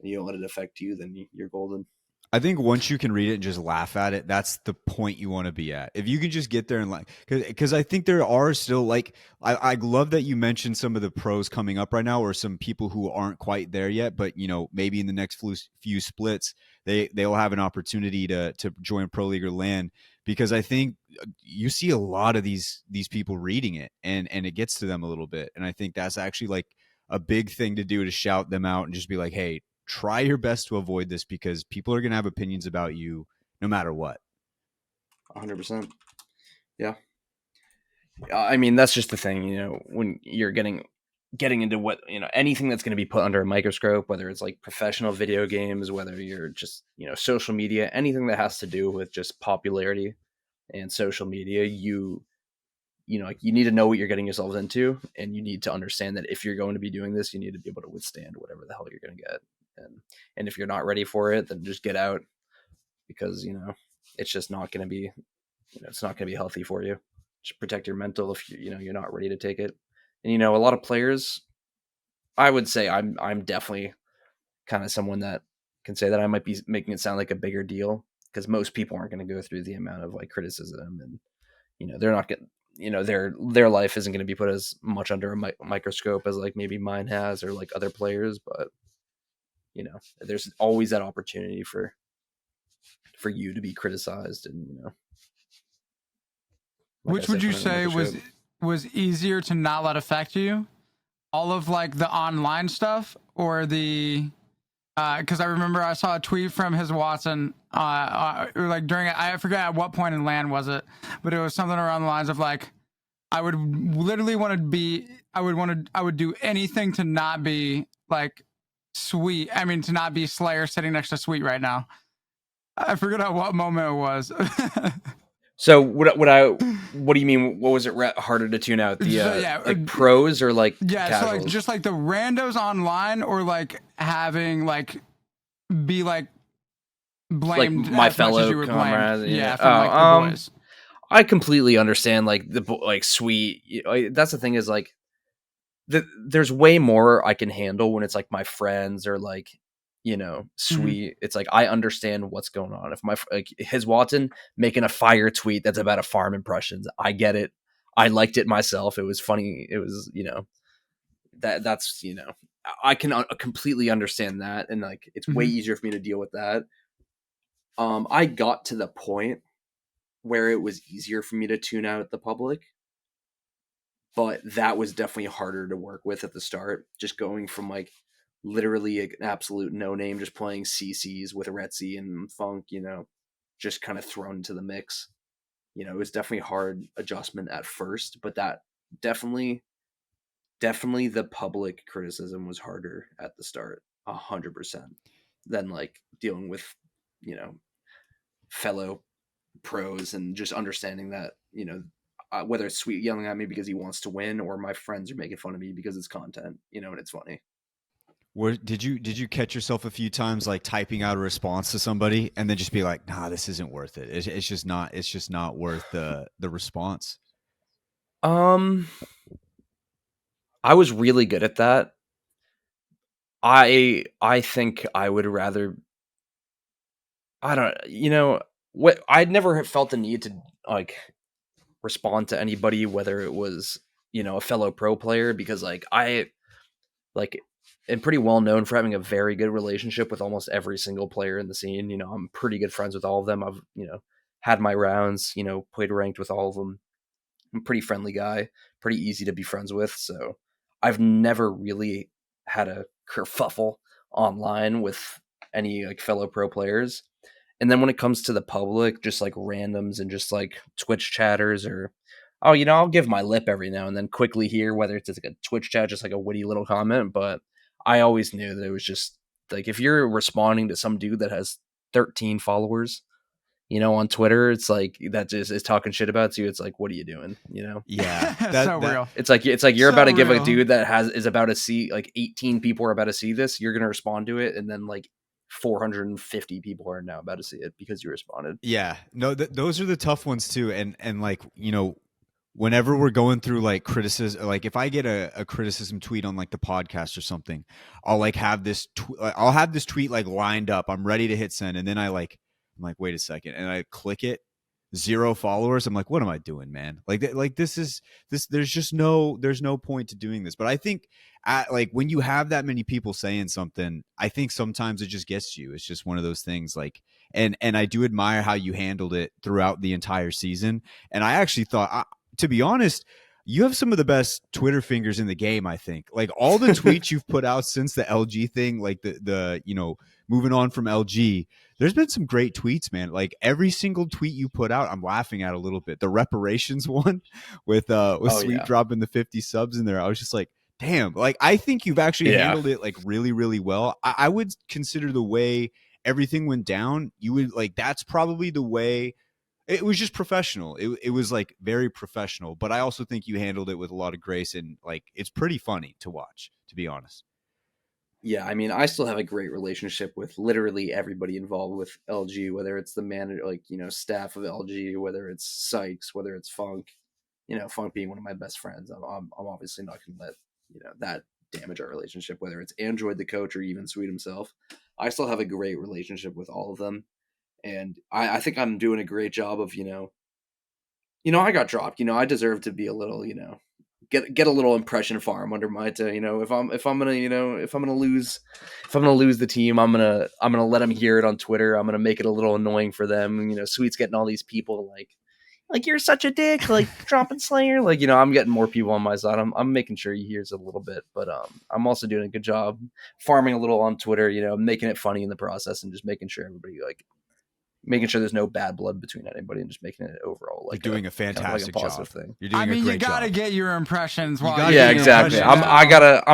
you don't let it affect you, then you're golden. I think once you can read it and just laugh at it, that's the point you want to be at. If you can just get there and like, because I think there are still like, I love that you mentioned some of the pros coming up right now, or some people who aren't quite there yet, but maybe in the next few splits, they'll have an opportunity to join Pro League or LAN, because I think you see a lot of these people reading it, and it gets to them a little bit, and I think that's actually like a big thing to do, to shout them out and just be like, hey, try your best to avoid this, because people are going to have opinions about you no matter what. 100%. Yeah. I mean, that's just the thing, when you're getting into what, anything that's going to be put under a microscope, whether it's like professional video games, whether you're just, social media, anything that has to do with just popularity and social media, like you need to know what you're getting yourselves into, and you need to understand that if you're going to be doing this, you need to be able to withstand whatever the hell you're going to get. And if you're not ready for it, then just get out, because, it's just not going to be, it's not going to be healthy for you. Just protect your mental if you're not ready to take it. And, a lot of players, I would say I'm definitely kind of someone that can say that I might be making it sound like a bigger deal, because most people aren't going to go through the amount of like criticism, and, they're not getting, their life isn't going to be put as much under a microscope as like maybe mine has, or like other players. But, there's always that opportunity for you to be criticized, and, like I Which would said, you put under a say microscope. was easier to not let affect you? All of like the online stuff, or the because I remember I saw a tweet from his Watson like during, I forget at what point in LAN was it, but it was something around the lines of like, I would literally want to be, I would do anything to not be like Sweet. I mean, to not be Slayr sitting next to Sweet right now. I forget at what moment it was. So what do you mean? What was it harder to tune out? The So, yeah, like pros or like yeah, so like casuals? just like the randos online, or like having like be like Like blamed my as much as fellow you were blamed. comrades. Yeah, Yeah. from like the boys. I completely understand. Like like Sweet. That's the thing is like there's way more I can handle when it's like my friends, or like Sweet. It's like I understand what's going on. If like his Watson making a fire tweet that's about a farm impressions, I get it. I liked it myself. It was funny. It was that's I can completely understand that, and like it's way easier for me to deal with that. I got to the point where it was easier for me to tune out the public, but that was definitely harder to work with at the start. Just going from like literally an absolute no name, just playing CCs with Retzi and Funk, just kind of thrown into the mix. It was definitely a hard adjustment at first, but that definitely the public criticism was harder at the start, 100%, than like dealing with, fellow pros, and just understanding that, whether it's Sweet yelling at me because he wants to win, or my friends are making fun of me because it's content, and it's funny. Did you catch yourself a few times like typing out a response to somebody and then just be like, nah, this isn't worth it. It's just not worth the response. Um, I was really good at that. I think I would rather. I don't. What I'd never felt the need to like respond to anybody, whether it was a fellow pro player, because like I like am pretty well known for having a very good relationship with almost every single player in the scene. I'm pretty good friends with all of them. I've had my rounds. Played ranked with all of them. I'm a pretty friendly guy, pretty easy to be friends with. So I've never really had a kerfuffle online with any like fellow pro players. And then when it comes to the public, just like randoms and just like Twitch chatters, or I'll give my lip every now and then quickly here, whether it's like a Twitch chat, just like a witty little comment. But I always knew that it was just like, if you're responding to some dude that has 13 followers, on Twitter, it's like that just is talking shit about you. It's like, what are you doing? Yeah, So real. It's like you're So about to give a real. dude that is about to see like 18 people are about to see this. You're gonna respond to it, and then like 450 people are now about to see it because you responded. Yeah, no, those are the tough ones too, and like whenever we're going through like criticism, like if I get a criticism tweet on like the podcast or something, I'll like have this I'll have this tweet like lined up. I'm ready to hit send, and then I'm like, wait a second, and I click it. 0 followers. I'm like, what am I doing, man? Like this is this. There's no point to doing this. But I think like when you have that many people saying something, I think sometimes it just gets you. It's just one of those things. Like, and I do admire how you handled it throughout the entire season. And I actually thought, to be honest, you have some of the best Twitter fingers in the game. I think like all the tweets you've put out since the LG thing, like the moving on from LG, there's been some great tweets, man. Like every single tweet you put out, I'm laughing at a little bit. The reparations one with Sweet Yeah. dropping the 50 subs in there, I was just like, damn. Like I think you've actually handled it like really, really well. I would consider the way everything went down, you would like that's probably the way. It was just professional. It was like very professional, but I also think you handled it with a lot of grace, and like it's pretty funny to watch, to be honest. Yeah, I mean, I still have a great relationship with literally everybody involved with LG, whether it's the manager, like, staff of LG, whether it's Sykes, whether it's Funk, Funk being one of my best friends. I'm obviously not going to let, that damage our relationship, whether it's Android, the coach, or even Sweet himself. I still have a great relationship with all of them. And I think I'm doing a great job of, I got dropped, I deserve to be a little, get a little impression farm under my if I'm gonna lose the team, I'm gonna let them hear it on Twitter. I'm gonna make it a little annoying for them. Sweet's getting all these people like you're such a dick, like dropping Slayr. Like, I'm getting more people on my side. I'm making sure he hears a little bit, but I'm also doing a good job farming a little on Twitter, making it funny in the process and just making sure everybody making sure there's no bad blood between anybody and just making it overall like you're doing a fantastic kind of like a positive job. thing. You're doing I mean, a great you gotta job. get your impressions. Yeah, exactly. I'm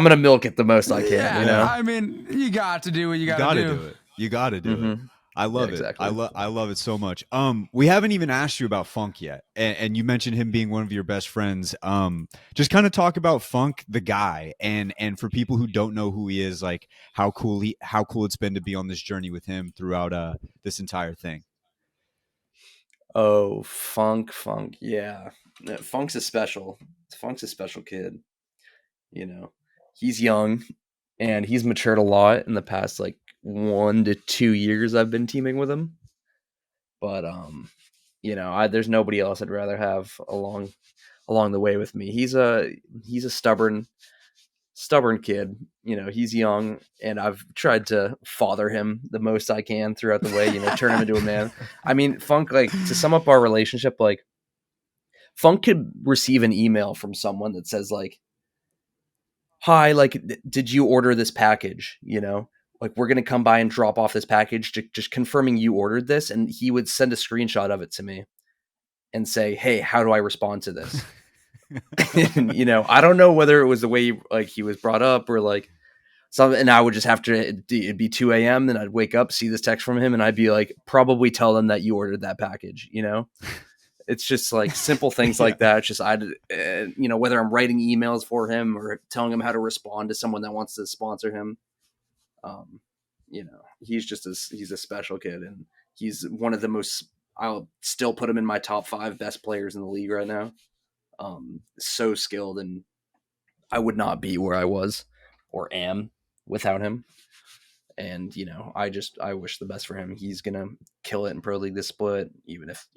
gonna milk it the most I can. Yeah, I mean, you got to do what you got to do. It. You got to do it. I love it. Exactly. I love it so much. We haven't even asked you about Funk yet, and you mentioned him being one of your best friends. Just kind of talk about Funk, the guy, and for people who don't know who he is, like how cool it's been to be on this journey with him throughout this entire thing. Oh, Funk, yeah. Funk's a special kid. He's young, and he's matured a lot in the past like 1 to 2 years I've been teaming with him. But there's nobody else I'd rather have along the way with me. He's a stubborn kid. He's young, and I've tried to father him the most I can throughout the way. Turn him into a man. I mean, Funk, like, to sum up our relationship, like, Funk could receive an email from someone that says like, "Hi, like, did you order this package?" Like, we're gonna come by and drop off this package, just confirming you ordered this, and he would send a screenshot of it to me and say, "Hey, how do I respond to this?" And, I don't know whether it was the way he was brought up or like something, and I would just have to. It'd be 2 a.m. Then I'd wake up, see this text from him, and I'd be like, probably tell them that you ordered that package. It's just like simple things like that. It's just whether I'm writing emails for him or telling him how to respond to someone that wants to sponsor him. He's a special kid, and he's one of the most. I'll still put him in my top 5 best players in the league right now. So skilled, and I would not be where I was or am without him. And I wish the best for him. He's gonna kill it in Pro League this split, even if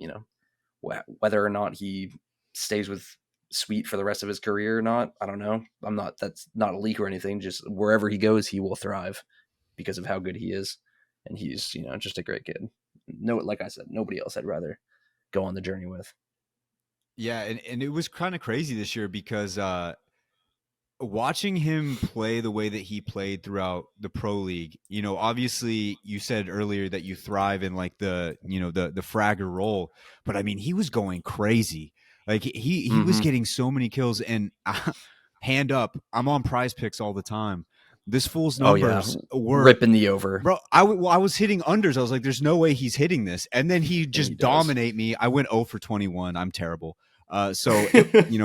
whether or not he stays with Sweet for the rest of his career or not, I don't know. That's not a leak or anything. Just wherever he goes, he will thrive because of how good he is, and he's just a great kid. No, like I said, nobody else I'd rather go on the journey with. Yeah, and it was kind of crazy this year because watching him play the way that he played throughout the pro league, obviously you said earlier that you thrive in like the fragger role, but I mean, he was going crazy. Like he was getting so many kills, and hand up, I'm on Prize Picks all the time. This fool's numbers were ripping the over. Bro, I was hitting unders. I was like, there's no way he's hitting this. And then he just dominate me. I went 0 for 21. I'm terrible. So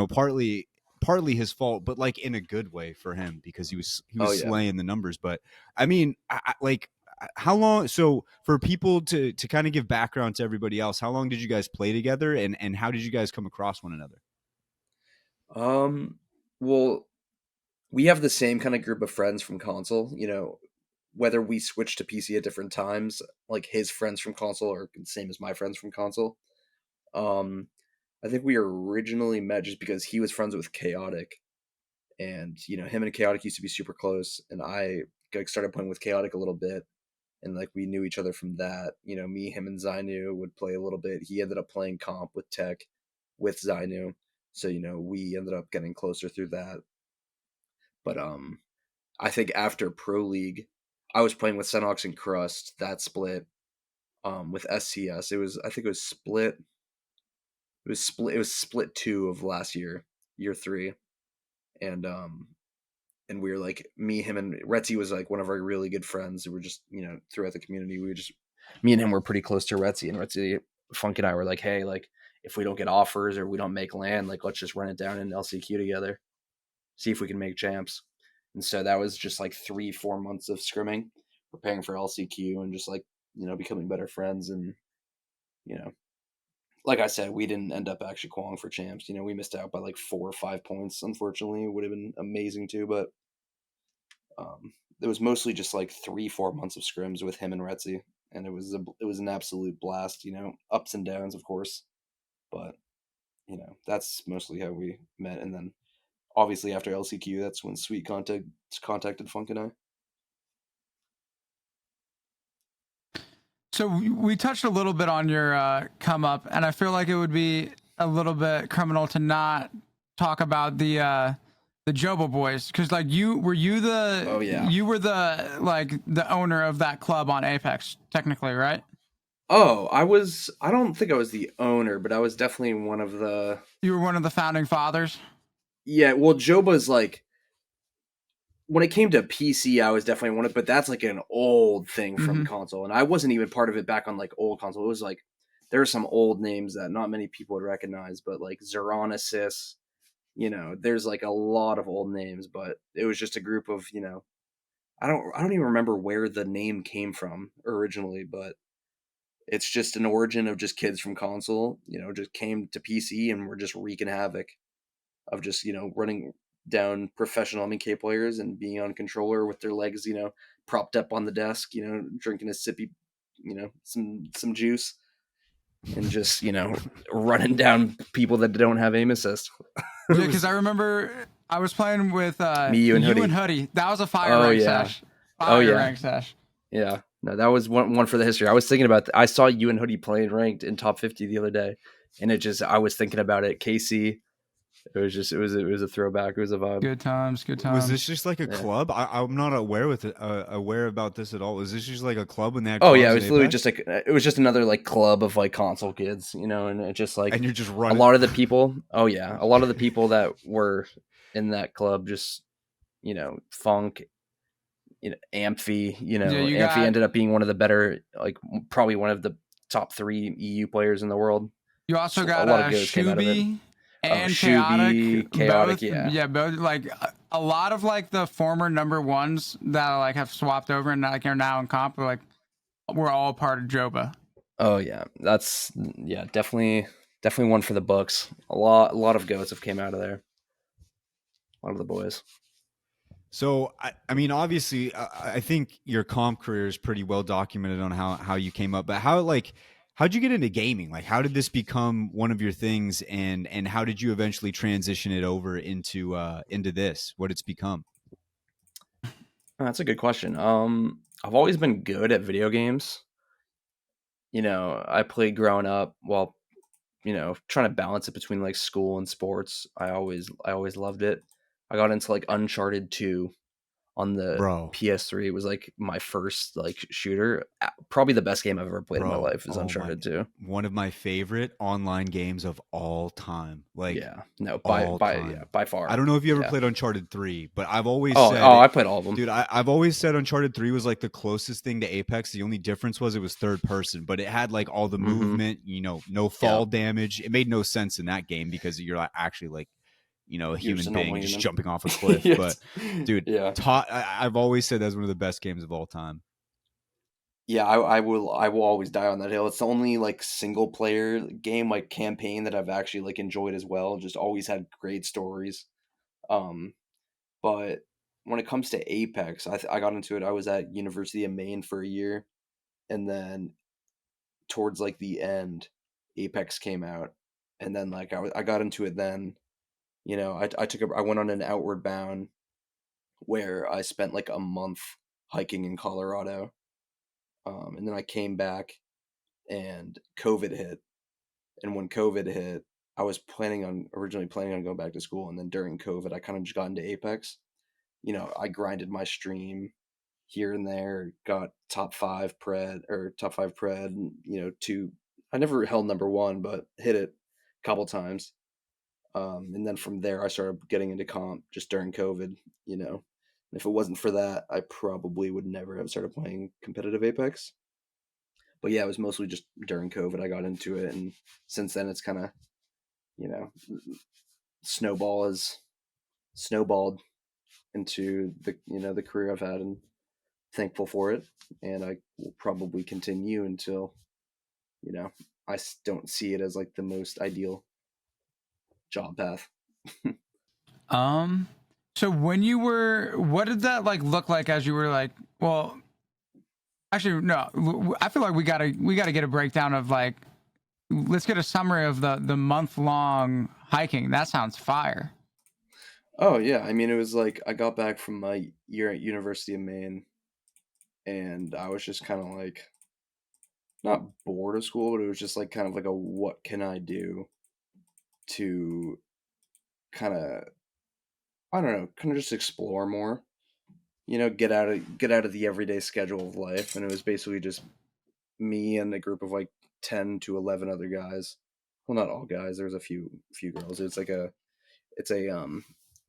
partly his fault, but like in a good way for him because he was slaying the numbers. But I mean, how long? So for people to kind of give background to everybody else, how long did you guys play together, and how did you guys come across one another? Well, we have the same kind of group of friends from console. Whether we switch to PC at different times, like his friends from console are the same as my friends from console. Um, I think we originally met just because he was friends with Chaotic, and him and Chaotic used to be super close, and I like started playing with Chaotic a little bit, and like we knew each other from that. Me, him, and Zainu would play a little bit. He ended up playing comp with Tech, with Zainu, so we ended up getting closer through that. But I think after Pro League, I was playing with Senox and Crust. That split. With SCS, I think it was split. It was split. It was split 2 of last year, year 3, and we were like me, him, and Retzi was like one of our really good friends. We were just throughout the community. Me and him were pretty close to Retzi, and Retzi, Funk, and I were like, hey, like if we don't get offers or we don't make land, like let's just run it down in LCQ together, see if we can make champs. And so that was just like 3-4 months of scrimming, preparing for LCQ, and just like becoming better friends. And you know, like I said, we didn't end up actually qualifying for champs. We missed out by like 4 or 5 points. Unfortunately, it would have been amazing too, but it was mostly just like 3-4 months of scrims with him and Retzi, and it was an absolute blast. Ups and downs, of course, but that's mostly how we met. And then obviously after LCQ, that's when Sweet contacted Funk and I. So we touched a little bit on your come up, and I feel like it would be a little bit criminal to not talk about the Joba Boys, because like you were the owner of that club on Apex, technically, right? Oh, I don't think I was the owner, but I was definitely one of the. You were one of the founding fathers. Yeah, well, Joba's like, when it came to PC, I was definitely one of, but that's like an old thing from console, and I wasn't even part of it back on like old console. It was like there are some old names that not many people would recognize, but like Zeronesis, there's like a lot of old names, but it was just a group of I don't even remember where the name came from originally, but it's just an origin of just kids from console, just came to PC and were just wreaking havoc of just running down professional MK players and being on controller with their legs propped up on the desk, drinking a sippy, some juice, and just running down people that don't have aim assist. Yeah, because I remember I was playing with Me, you, and Hoodie. Hoodie. That was a fire Oh, rank yeah. sesh. Oh, yeah. Rank sesh. Yeah, no, that was one for the history. I was thinking about. I saw you and Hoodie playing ranked in top 50 the other day, and I was thinking about it. KC, it was a throwback. It was a vibe. Good times. Was this just like a club? I'm not aware about this at all. Was this just like a club when they had? Oh yeah, it was literally just like it was just another like club of like console kids, and it just like, and you're just running. A lot of the people. Oh yeah, a lot of the people that were in that club just Funk. Amphi, Amphi ended up being one of the better, like probably one of the top 3 EU players in the world. You also got a lot of Shuby and Chaotic, both, yeah, both like a lot of like the former number ones that like have swapped over and like are now in comp. Like we're all part of Joba. Oh yeah, that's definitely one for the books. A lot of goats have came out of there. A lot of the boys. So, I mean, obviously, I think your comp career is pretty well documented on how you came up. But how'd you get into gaming? Like, how did this become one of your things, and how did you eventually transition it over into this? What it's become? That's a good question. I've always been good at video games. I played growing up while trying to balance it between like school and sports. I always loved it. I got into like Uncharted 2 on the PS3. It was like my first like shooter. Probably the best game I've ever played in my life is Uncharted 2. One of my favorite online games of all time. Like, yeah, no, by far. I don't know if you ever played Uncharted 3, but I've always said, I played all of them, dude. I've always said Uncharted 3 was like the closest thing to Apex. The only difference was it was third person, but it had like all the movement, no fall damage. It made no sense in that game because you're like actually like, a human being just jumping off a cliff. Yes. But dude, I've always said that's one of the best games of all time. Yeah, I will always die on that hill. It's the only like single player game like campaign that I've actually like enjoyed as well. Just always had great stories. Um, but when it comes to Apex, I got into it. I was at University of Maine for a year, and then towards like the end, Apex came out, and then like I got into it then. I went on an outward bound where I spent like a month hiking in Colorado, and then I came back and COVID hit. And when COVID hit, I was originally planning on going back to school, and then during COVID, I kind of just got into Apex. I grinded my stream here and there, got top five pred, and, two. I never held number one, but hit it a couple times. And then from there, I started getting into comp just during COVID. And if it wasn't for that, I probably would never have started playing competitive Apex. But yeah, it was mostly just during COVID I got into it, and since then it's kind of you know snowball has snowballed into the career I've had, and thankful for it. And I will probably continue until you know don't see it as like the most ideal job path. Um, so what did that like look like as you were like, well, actually, no, I feel like we gotta get a breakdown of like, let's get a summary of the month long hiking. That sounds fire. Oh yeah, I mean it was like I got back from my year at University of Maine, and I was just kind of like not bored of school, but it was just like kind of like a what can I do to kind of I don't know, kind of just explore more. Get out of the everyday schedule of life, and it was basically just me and a group of like 10 to 11 other guys. Well, not all guys. There was a few girls. It's a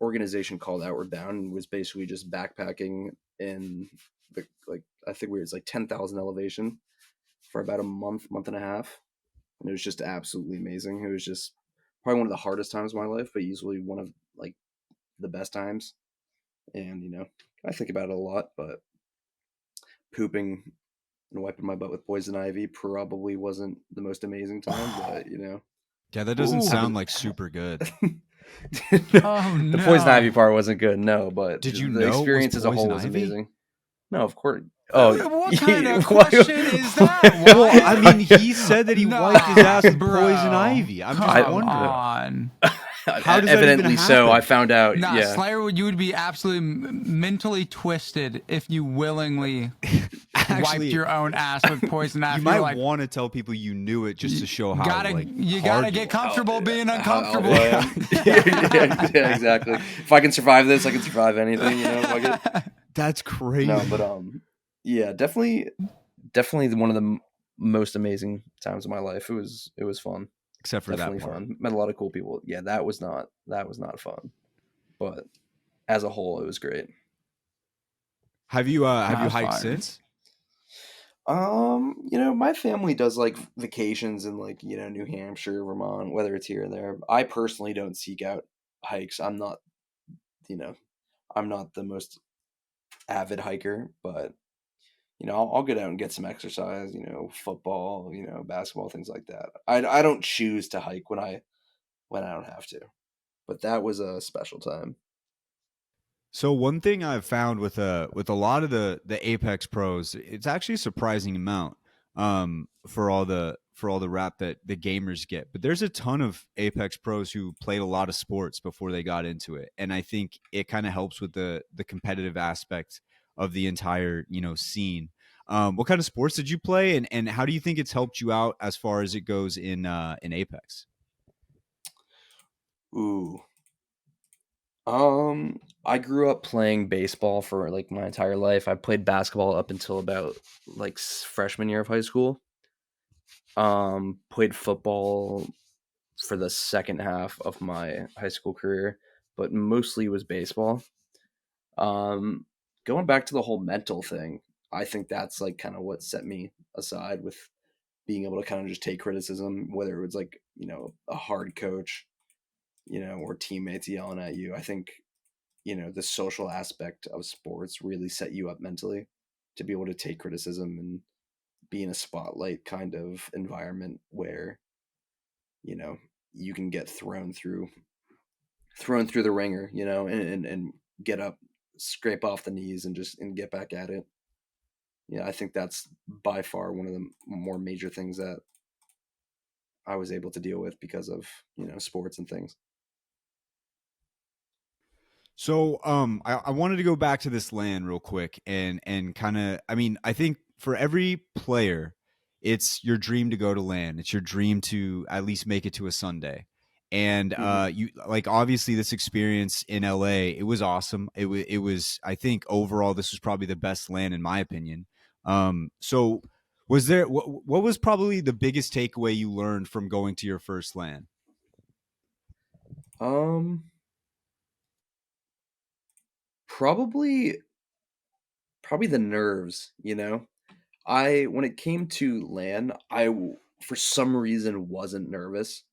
organization called Outward Bound, and was basically just backpacking in the like I think it's like 10,000 elevation for about a month and a half, and it was just absolutely amazing. It was just probably one of the hardest times of my life, but usually one of like the best times. And I think about it a lot, but pooping and wiping my butt with poison ivy probably wasn't the most amazing time, but Yeah, that doesn't Ooh. sound like super good. Oh the poison ivy no. part wasn't good, no, but Did you the know it was experience as a whole poison was ivy? amazing. No, of course. Oh, What kind of why- question is that? Well, Wyatt? I mean, he said that he wiped his ass with bro. poison ivy. I'm just Come wondering. on. How does that even evidently so. happen? I found out. Nah, Yeah, Slayr, you would be absolutely mentally twisted if you willingly wiped Actually, your own ass with poison ivy. you You're might like, want to tell people you knew it just to show how gotta like you hard gotta you get are. comfortable being uncomfortable. yeah, exactly. If I can survive this, I can survive anything. Fuck it. That's crazy. No, but yeah, definitely one of the most amazing times of my life. It was fun. Except for Definitely that part. fun. Met a lot of cool people. Yeah, that was not fun, but as a whole, it was great. Have you That's hiked fire. since? My family does like vacations in like New Hampshire, Vermont, whether it's here or there. I personally don't seek out hikes. You know, I'm not the most avid hiker, but I'll get out and get some exercise. Football, basketball, things like that. I don't choose to hike when I don't have to, but that was a special time. So one thing I've found with a lot of the Apex pros, it's actually a surprising amount for all the rap that the gamers get. But there's a ton of Apex pros who played a lot of sports before they got into it, and I think it kind of helps with the competitive aspect of the entire scene. What kind of sports did you play, and how do you think it's helped you out as far as it goes in Apex? Ooh. I grew up playing baseball for like my entire life. I played basketball up until about like freshman year of high school. Played football for the second half of my high school career, but mostly was baseball. Um, Going back to the whole mental thing, I think that's like kind of what set me aside with being able to kind of just take criticism, whether it was like, a hard coach, or teammates yelling at you. I think, the social aspect of sports really set you up mentally to be able to take criticism and be in a spotlight kind of environment where, you know, you can get thrown through the ringer, and get up, scrape off the knees, and just and get back at it. Yeah, I think that's by far one of the more major things that I was able to deal with because of, sports and things. So I wanted to go back to this land real quick and kind of, I mean, I think for every player, it's your dream to go to land. It's your dream to at least make it to a Sunday. And Hmm. you like obviously this experience in LA, it was awesome. It was I think overall this was probably the best land in my opinion. So was there what was probably the biggest takeaway you learned from going to your first land? Um, probably probably the nerves, I when it came to LAN, for some reason wasn't nervous.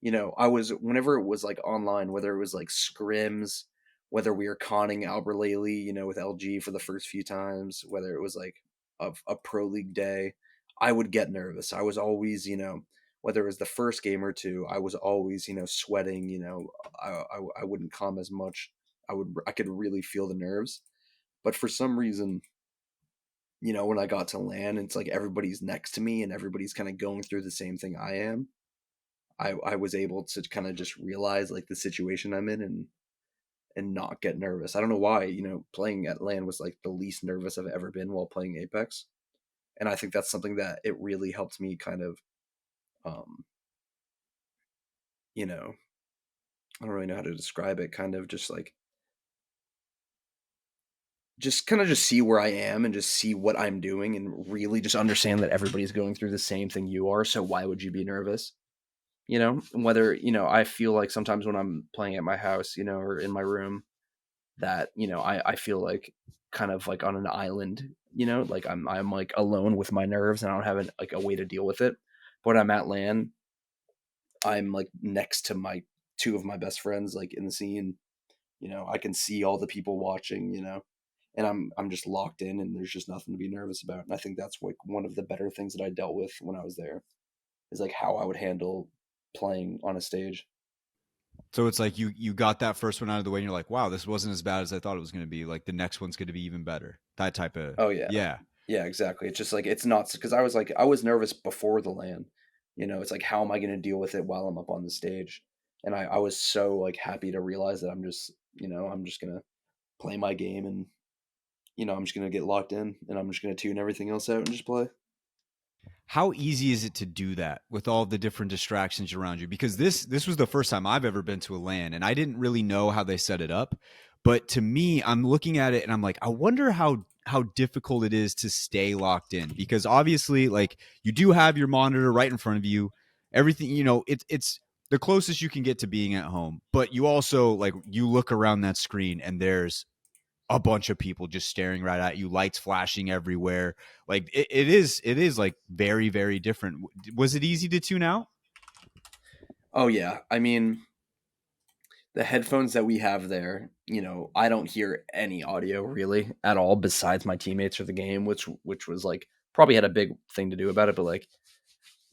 I was whenever it was like online, whether it was like scrims, whether we were conning Albert Laley, with LG for the first few times, whether it was like a pro league day, I would get nervous. I was always, whether it was the first game or two, I was always, sweating. I wouldn't calm as much. I could really feel the nerves, but for some reason, when I got to LAN, it's like everybody's next to me and everybody's kind of going through the same thing I am. I was able to kind of just realize like the situation I'm in and not get nervous. I don't know why, playing at LAN was like the least nervous I've ever been while playing Apex. And I think that's something that it really helped me kind of um, you know, I don't really know how to describe it, kind of just kind of just see where I am and just see what I'm doing and really just understand that everybody's going through the same thing you are, so why would you be nervous? Whether, I feel like sometimes when I'm playing at my house, or in my room, that, I feel like kind of like on an island, like I'm like alone with my nerves and I don't have like a way to deal with it. But when I'm at LAN, I'm like next to my two of my best friends, like in the scene, I can see all the people watching, and I'm just locked in and there's just nothing to be nervous about. And I think that's like one of the better things that I dealt with when I was there, is like how I would handle playing on a stage. So it's like you got that first one out of the way and you're like, wow, this wasn't as bad as I thought it was going to be. Like the next one's going to be even better. That type of Oh yeah. yeah. Yeah, exactly. It's just like it's not because I was nervous before the LAN. It's like how am I going to deal with it while I'm up on the stage? And I was so like happy to realize that I'm just gonna play my game, and I'm just gonna get locked in and I'm just gonna tune everything else out and just play. How easy is it to do that with all the different distractions around you? Because this was the first time I've ever been to a LAN and I didn't really know how they set it up. But to me, I'm looking at it and I'm like, I wonder how difficult it is to stay locked in because obviously like you do have your monitor right in front of you. Everything, it's the closest you can get to being at home. But you also like you look around that screen and there's a bunch of people just staring right at you, lights flashing everywhere. Like it is like very, very different. Was it easy to tune out? Oh yeah, I mean, the headphones that we have there, I don't hear any audio really at all besides my teammates or the game, which was like probably had a big thing to do about it. But like,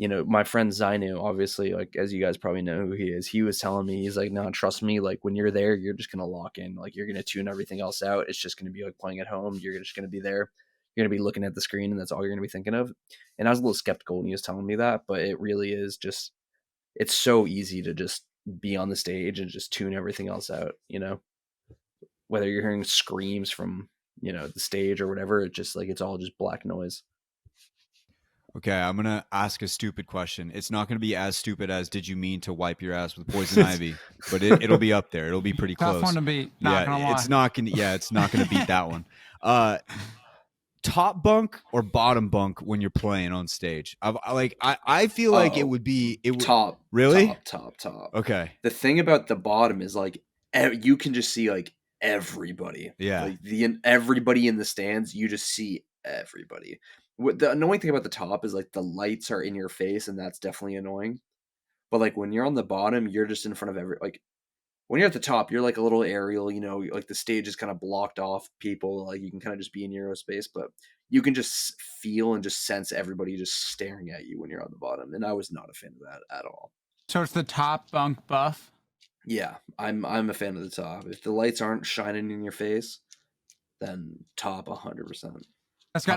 my friend Zainu, obviously, like as you guys probably know who he is, he was telling me, he's like, no, trust me, like when you're there, you're just gonna lock in, like you're gonna tune everything else out. It's just gonna be like playing at home. You're just gonna be there. You're gonna be looking at the screen, and that's all you're gonna be thinking of. And I was a little skeptical when he was telling me that, but it really is just, it's so easy to just be on the stage and just tune everything else out. Whether you're hearing screams from the stage or whatever, it's just like it's all just black noise. Okay, I'm gonna ask a stupid question. It's not gonna be as stupid as did you mean to wipe your ass with poison ivy, but it'll be up there. It'll be pretty Tough one close. to beat. Not Yeah, gonna lie. it's not gonna beat that one. Uh top bunk or bottom bunk when you're playing on stage? I feel like Oh, it would top, really? top, top, top. Okay. The thing about the bottom is like you can just see like everybody, Yeah. like everybody in the stands. You just see everybody. What the annoying thing about the top is like the lights are in your face, and that's definitely annoying. But like when you're on the bottom, you're just in front of when you're at the top, you're like a little aerial, you know, like the stage is kind of blocked off people. Like you can kind of just be in your own space, but you can just feel and just sense everybody just staring at you when you're on the bottom. And I was not a fan of that at all. So it's the top bunk buff. Yeah, I'm a fan of the top. If the lights aren't shining in your face, then top 100%. That's got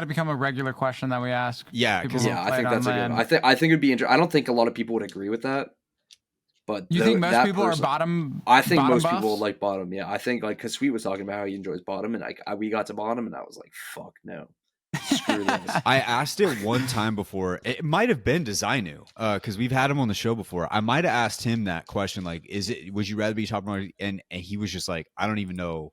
to become a regular question that we ask. Yeah, people because who Yeah, I play it think on that's a good. LAN. I think it'd be interesting. I don't think a lot of people would agree with that, but You think most that people are person- bottom? I think bottom most buffs? people like bottom. Yeah, I think like because Sweet was talking about how he enjoys bottom, and we got to bottom, and I was like, fuck no, screw this. I asked it one time before. It might have been Designu, because we've had him on the show before. I might have asked him that question, like, would you rather be top or bottom? And he was just like, I don't even know.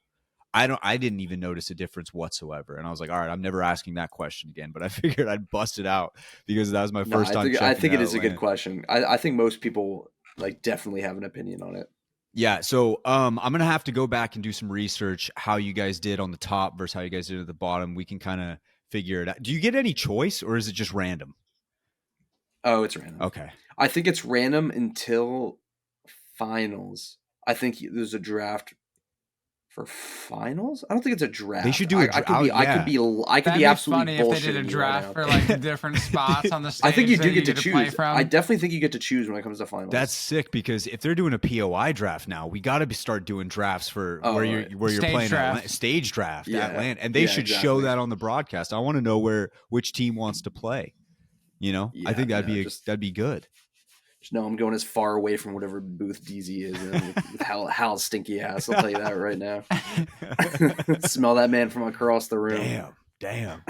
I didn't even notice a difference whatsoever. And I was like, all right, I'm never asking that question again. But I figured I'd bust it out because that was my No, first time. I think it out is a good LAN. question. I think most people like definitely have an opinion on it. Yeah, so I'm gonna have to go back and do some research how you guys did on the top versus how you guys did at the bottom. We can kind of figure it out. Do you get any choice or is it just random? Oh, it's random. Okay. I think it's random until finals. I think there's a draft for finals. I don't think it's a draft. They should do a I could be. yeah. I could be. I could That'd be absolutely funny if they did a bullshitting you draft right for now. like the different spots on the stage. I think you that do get to play choose. from. I definitely think you get to choose when it comes to finals. That's sick because if they're doing a POI draft now, we got to start doing drafts for Oh, where right. you're Stage playing draft. stage draft Yeah. at LAN, and they Yeah, should show exactly. that on the broadcast. I want to know which team wants to play. You know, I Yeah, think that'd no, that'd be good. Just know I'm going as far away from whatever booth DZ is in with Hal stinky ass. I'll tell you that right now. Smell that man from across the room. Damn.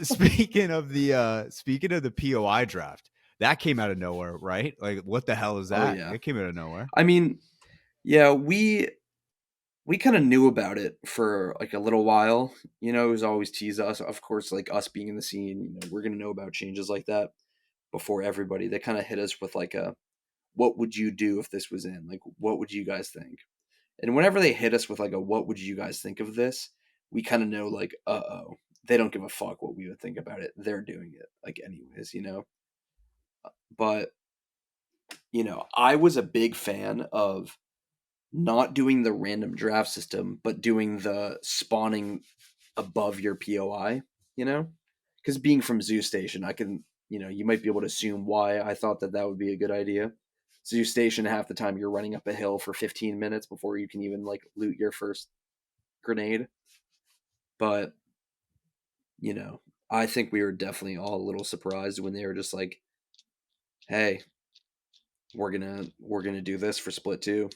Speaking of the POI draft, that came out of nowhere, right? Like, what the hell is that? yeah. It came out of nowhere. I mean, yeah, we kind of knew about it for like a little while. You know, it was always teased us. Of course, like us being in the scene, you know, we're gonna know about changes like that before everybody. They kind of hit us with like what would you do if this was in? Like, what would you guys think? And whenever they hit us with like what would you guys think of this? We kind of know like, they don't give a fuck what we would think about it. They're doing it like anyways, you know. But you know, I was a big fan of not doing the random draft system, but doing the spawning above your POI, you know? Because being from Zoo Station, I can, you know, you might be able to assume why I thought that would be a good idea. Zoo Station, half the time you're running up a hill for 15 minutes before you can even like loot your first grenade. But, you know, I think we were definitely all a little surprised when they were just like, hey, we're gonna do this for Split 2,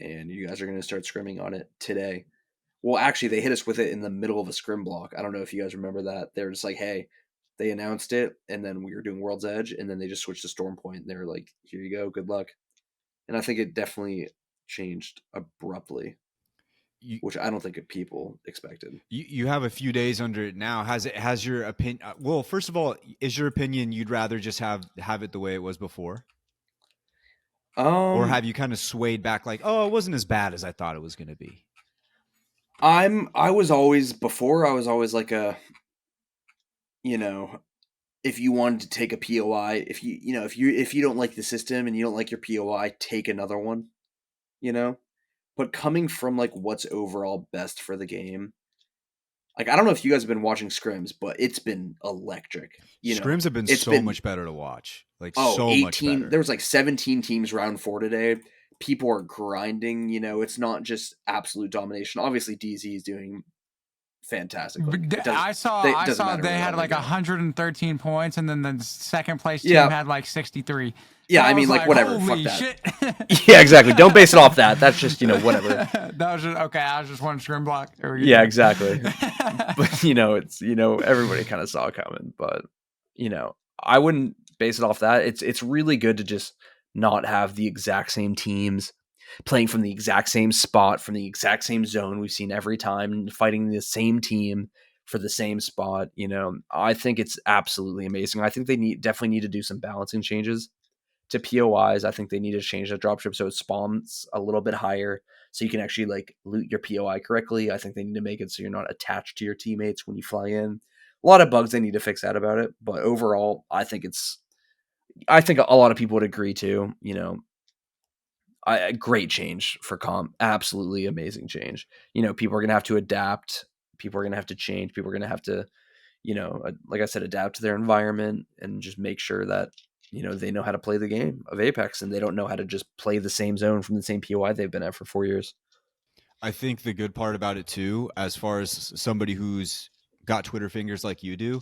and you guys are gonna start scrimming on it today. Well, actually, they hit us with it in the middle of a scrim block. I don't know if you guys remember that. They were just like, hey, they announced it, and then we were doing World's Edge, and then they just switched to Storm Point. And they were like, here you go, good luck. And I think it definitely changed abruptly, which I don't think people expected. You have a few days under it now. Has your opinion? Well, first of all, is your opinion you'd rather just have it the way it was before? Or have you kind of swayed back like, oh, it wasn't as bad as I thought it was going to be? I was always like a, you know, if you wanted to take a POI, if you don't like the system and you don't like your POI, take another one, you know? But coming from like what's overall best for the game, like I don't know if you guys have been watching scrims, but it's been electric. Scrims have been much better to watch. Like so 18, much better. There was like 17 teams round 4 today. People are grinding, you know, it's not just absolute domination. Obviously DZ is doing fantastic. Like, I saw they had like 113 points, and then the second place team had like 63. Yeah, so I mean, like whatever. Holy fuck shit. that. Yeah, exactly. Don't base it off that. That's just, you know, whatever. That was just okay. I was just one scrim block. Yeah, exactly. But you know, it's, you know, everybody kind of saw it coming. But you know, I wouldn't base it off that. It's really good to just not have the exact same teams playing from the exact same spot, from the exact same zone we've seen every time, fighting the same team for the same spot. You know, I think it's absolutely amazing. I think they definitely need to do some balancing changes to POIs. I think they need to change the dropship so it spawns a little bit higher so you can actually like loot your POI correctly. I think they need to make it so you're not attached to your teammates when you fly in. A lot of bugs they need to fix out about it, but overall, I think a lot of people would agree too. You know, A great change for comp. Absolutely amazing change. You know, people are going to have to adapt. People are going to have to change. People are going to have to, you know, like I said, adapt to their environment and just make sure that, you know, they know how to play the game of Apex and they don't know how to just play the same zone from the same POI they've been at for 4 years. I think the good part about it too, as far as somebody who's got Twitter fingers like you do,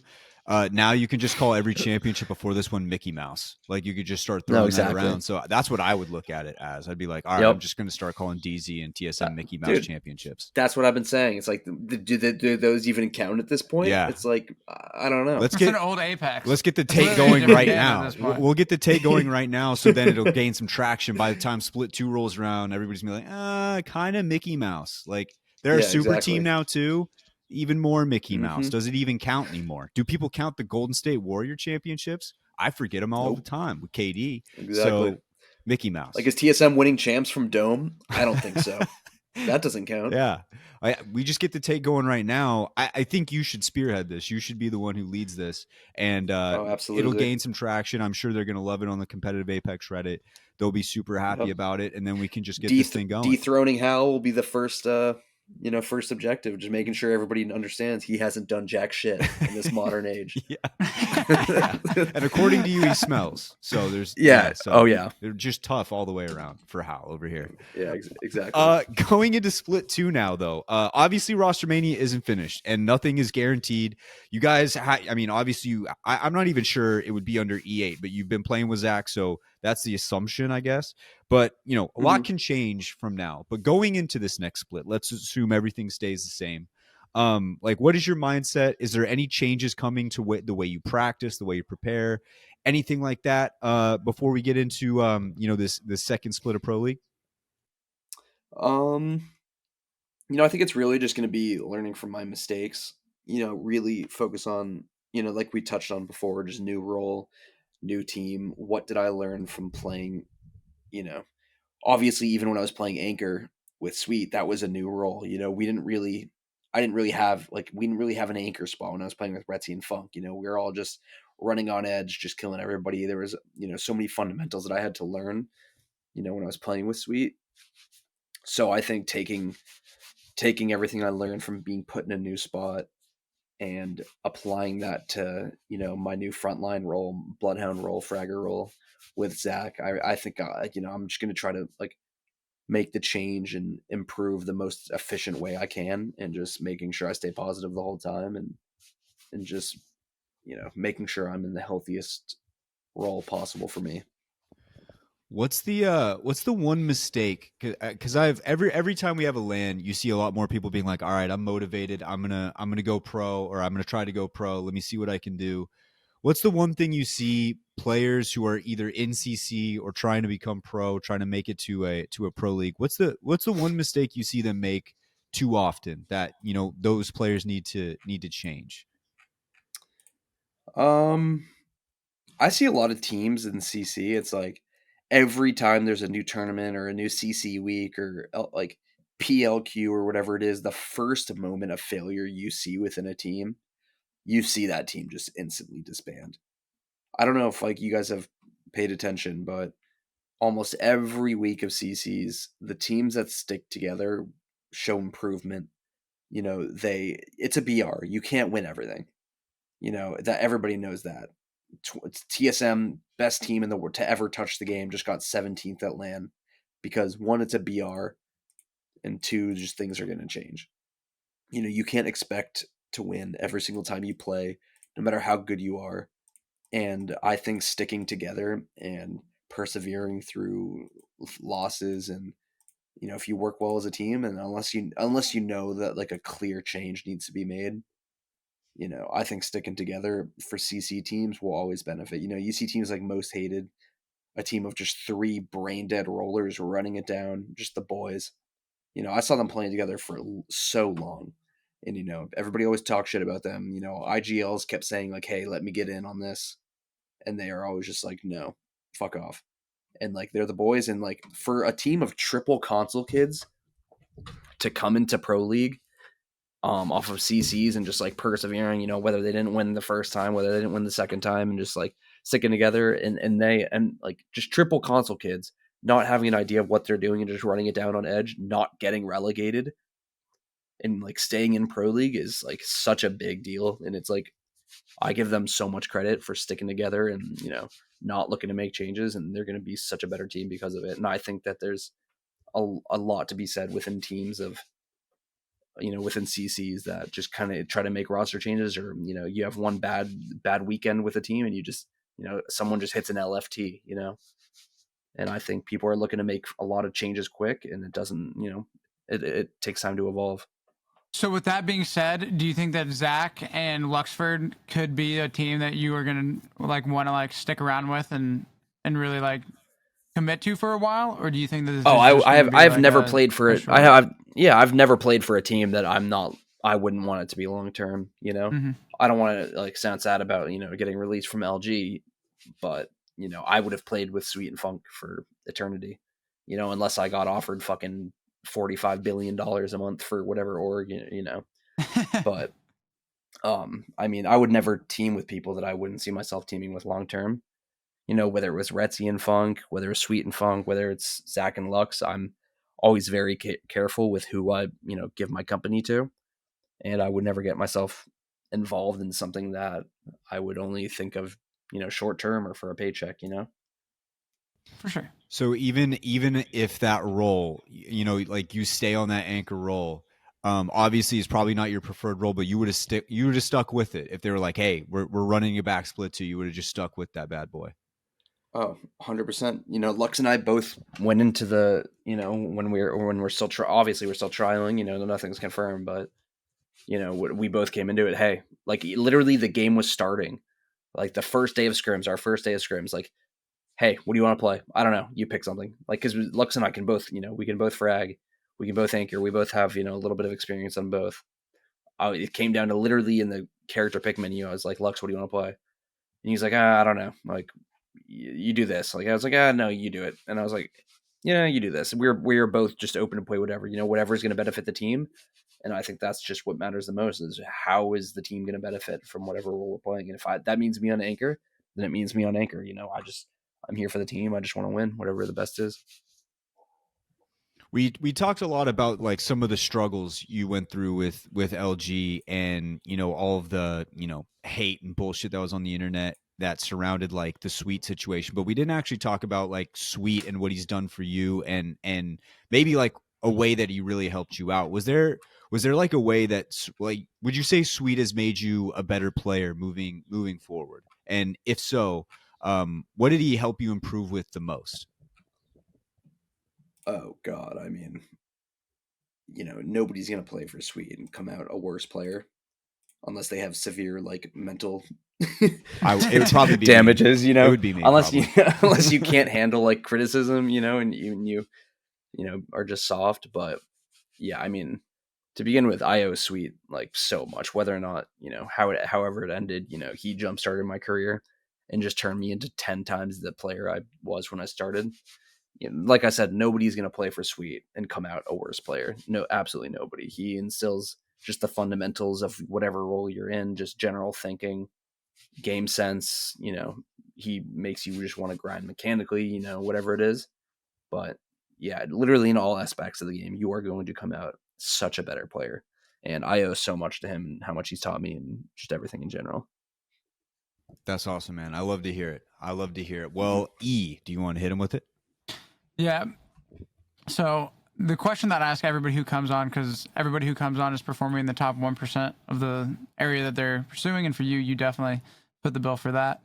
now you can just call every championship before this one Mickey Mouse. Like you could just start No, throwing that exactly. around. So that's what I would look at it as. I'd be like, all right, I'm Yep. just going to start calling DZ and TSM Mickey Mouse Dude, championships. That's what I've been saying. It's like, do those even count at this point? Yeah. It's like, I don't know. It's an old Apex. Let's get the It's take literally a going different right game at now. this point. We'll get the take going right now, so then it'll gain some traction. By the time Split 2 rolls around, everybody's gonna be like, kind of Mickey Mouse. Like they're a Yeah, super exactly. team now too. Even more Mickey Mouse. Mhm. Does it even count anymore? Do people count the Golden State Warrior championships? I forget them all the time with KD. Exactly. So Mickey Mouse. Like, is TSM winning champs from Dome? I don't think so. That doesn't count. Yeah. We just get the take going right now. I think you should spearhead this. You should be the one who leads this. And absolutely. it'll gain some traction. I'm sure they're going to love it on the competitive Apex Reddit. They'll be super happy about it. And then we can just get this thing going. Dethroning Hal will be the first first objective, just making sure everybody understands he hasn't done jack shit in this modern age. Yeah. And according to you, he smells. So there's they're just tough all the way around for Hal over here. Yeah, exactly. Going into Split 2 now, though, obviously Rostermania isn't finished and nothing is guaranteed. You guys, obviously I'm not even sure it would be under E8, but you've been playing with Zach, so that's the assumption, I guess. But, you know, a lot can change from now. But going into this next split, let's assume everything stays the same. Like, what is your mindset? Is there any changes coming to the way you practice, the way you prepare, anything like that before we get into, this second split of Pro League? I think it's really just going to be learning from my mistakes, really focus on, like we touched on before, just new role, new team. What did I learn from playing, obviously even when I was playing anchor with Sweet, that was a new role. We didn't really have an anchor spot when I was playing with Retzi and Funk. We were all just running on edge, just killing everybody. There was, so many fundamentals that I had to learn, when I was playing with Sweet. So I think taking everything I learned from being put in a new spot and applying that to, my new frontline role, Bloodhound role, Fragger role with Zach, I think, I'm just going to try to make the change and improve the most efficient way I can, and just making sure I stay positive the whole time and just, making sure I'm in the healthiest role possible for me. What's the one mistake? Because I've every time we have a LAN, you see a lot more people being like, all right, I'm motivated. I'm gonna go pro, or I'm gonna try to go pro. Let me see what I can do. What's the one thing you see players who are either in CC or trying to become pro, trying to make it to a pro league? What's the one mistake you see them make too often that those players need to change? I see a lot of teams in CC. It's like every time there's a new tournament or a new CC week or like PLQ or whatever it is, the first moment of failure you see within a team, you see that team just instantly disband. I don't know if you guys have paid attention, but almost every week of CCs, the teams that stick together show improvement. It's a BR. You can't win everything. That everybody knows that. TSM, best team in the world to ever touch the game, just got 17th at LAN because one, it's a BR, and two, just things are going to change. You can't expect to win every single time you play, no matter how good you are. And I think sticking together and persevering through losses, and if you work well as a team, and unless you know that a clear change needs to be made, I think sticking together for CC teams will always benefit. You see teams like Most Hated, a team of just 3 brain dead rollers running it down, just the boys. I saw them playing together for so long, and everybody always talks shit about them. IGLs kept saying hey, let me get in on this, and they are always just no, fuck off. And they're the boys, and for a team of triple console kids to come into Pro League off of CCs and just persevering, whether they didn't win the first time, whether they didn't win the second time, and just sticking together, and just triple console kids not having an idea of what they're doing and just running it down on edge, not getting relegated, and like staying in pro league is like such a big deal. And it's like I give them so much credit for sticking together and not looking to make changes, and they're going to be such a better team because of it. And I think that there's a lot to be said within teams of within CCs that just kind of try to make roster changes, or you have one bad weekend with a team and you just someone just hits an LFT, and I think people are looking to make a lot of changes quick, and it doesn't, it takes time to evolve. So with that being said, do you think that Zach and Luxford could be a team that you are gonna like want to like stick around with and really like commit to for a while, or do you think that this is just I have gonna be I have like never played for it. short- I've never played for a team that I wouldn't want it to be long term. Mhm. I don't want to like sound sad about getting released from LG, but I would have played with Sweet and Funk for eternity. Unless I got offered fucking $45 billion a month for whatever org, But I mean, I would never team with people that I wouldn't see myself teaming with long term. Whether it was Retzi and Funk, whether it's Sweet and Funk, whether it's Zach and Lux, I'm always very careful with who I give my company to, and I would never get myself involved in something that I would only think of short term or for a paycheck. For sure. So even if that role, like you stay on that anchor role, obviously it's probably not your preferred role, but you would have stuck with it if they were like, hey, we're running a back split too. You would have just stuck with that bad boy. Oh, 100%. Lux and I both went into the, when we're still obviously we're still trialing, nothing's confirmed, but we both came into it. Hey, like literally the game was starting, like the first day of scrims, our first day of scrims, like, hey, what do you want to play? I don't know. You pick something. Like, because Lux and I can both, we can both frag, we can both anchor, we both have, a little bit of experience on both. It came down to literally in the character pick menu. I was like, Lux, what do you want to play? And he's like, I don't know. Like, you do this. Like, I was like, no, you do it. And I was like, you do this. We're both just open to play whatever, whatever is going to benefit the team. And I think that's just what matters the most, is how is the team going to benefit from whatever role we're playing. And if that means me on anchor, then it means me on anchor. I'm here for the team. I just want to win whatever the best is. We talked a lot about like some of the struggles you went through with LG, and all of the hate and bullshit that was on the internet that surrounded like the Sweet situation, but we didn't actually talk about like Sweet and what he's done for you, and maybe like a way that he really helped you out. Was there like a way that, like, would you say Sweet has made you a better player moving forward? And if so, what did he help you improve with the most? Oh God, I mean, nobody's gonna play for Sweet and come out a worse player unless they have severe like mental It would probably be damages. me. It would be me, unless probably. unless you can't handle like criticism, and you are just soft. But yeah, I mean, to begin with, I owe Sweet like so much. Whether or not however it ended, he jump started my career and just turned me into 10 times the player I was when I started. Like I said, nobody's going to play for Sweet and come out a worse player. No, absolutely nobody. He instills just the fundamentals of whatever role you're in, just general thinking, game sense. He makes you just want to grind mechanically, whatever it is. But yeah, literally in all aspects of the game, you are going to come out such a better player. And I owe so much to him and how much he's taught me and just everything in general. That's awesome, man. I love to hear it. Well, E, do you want to hit him with it? Yeah. So the question that I ask everybody who comes on, because everybody who comes on is performing in the top 1% of the area that they're pursuing, and for you, you definitely put the bill for that.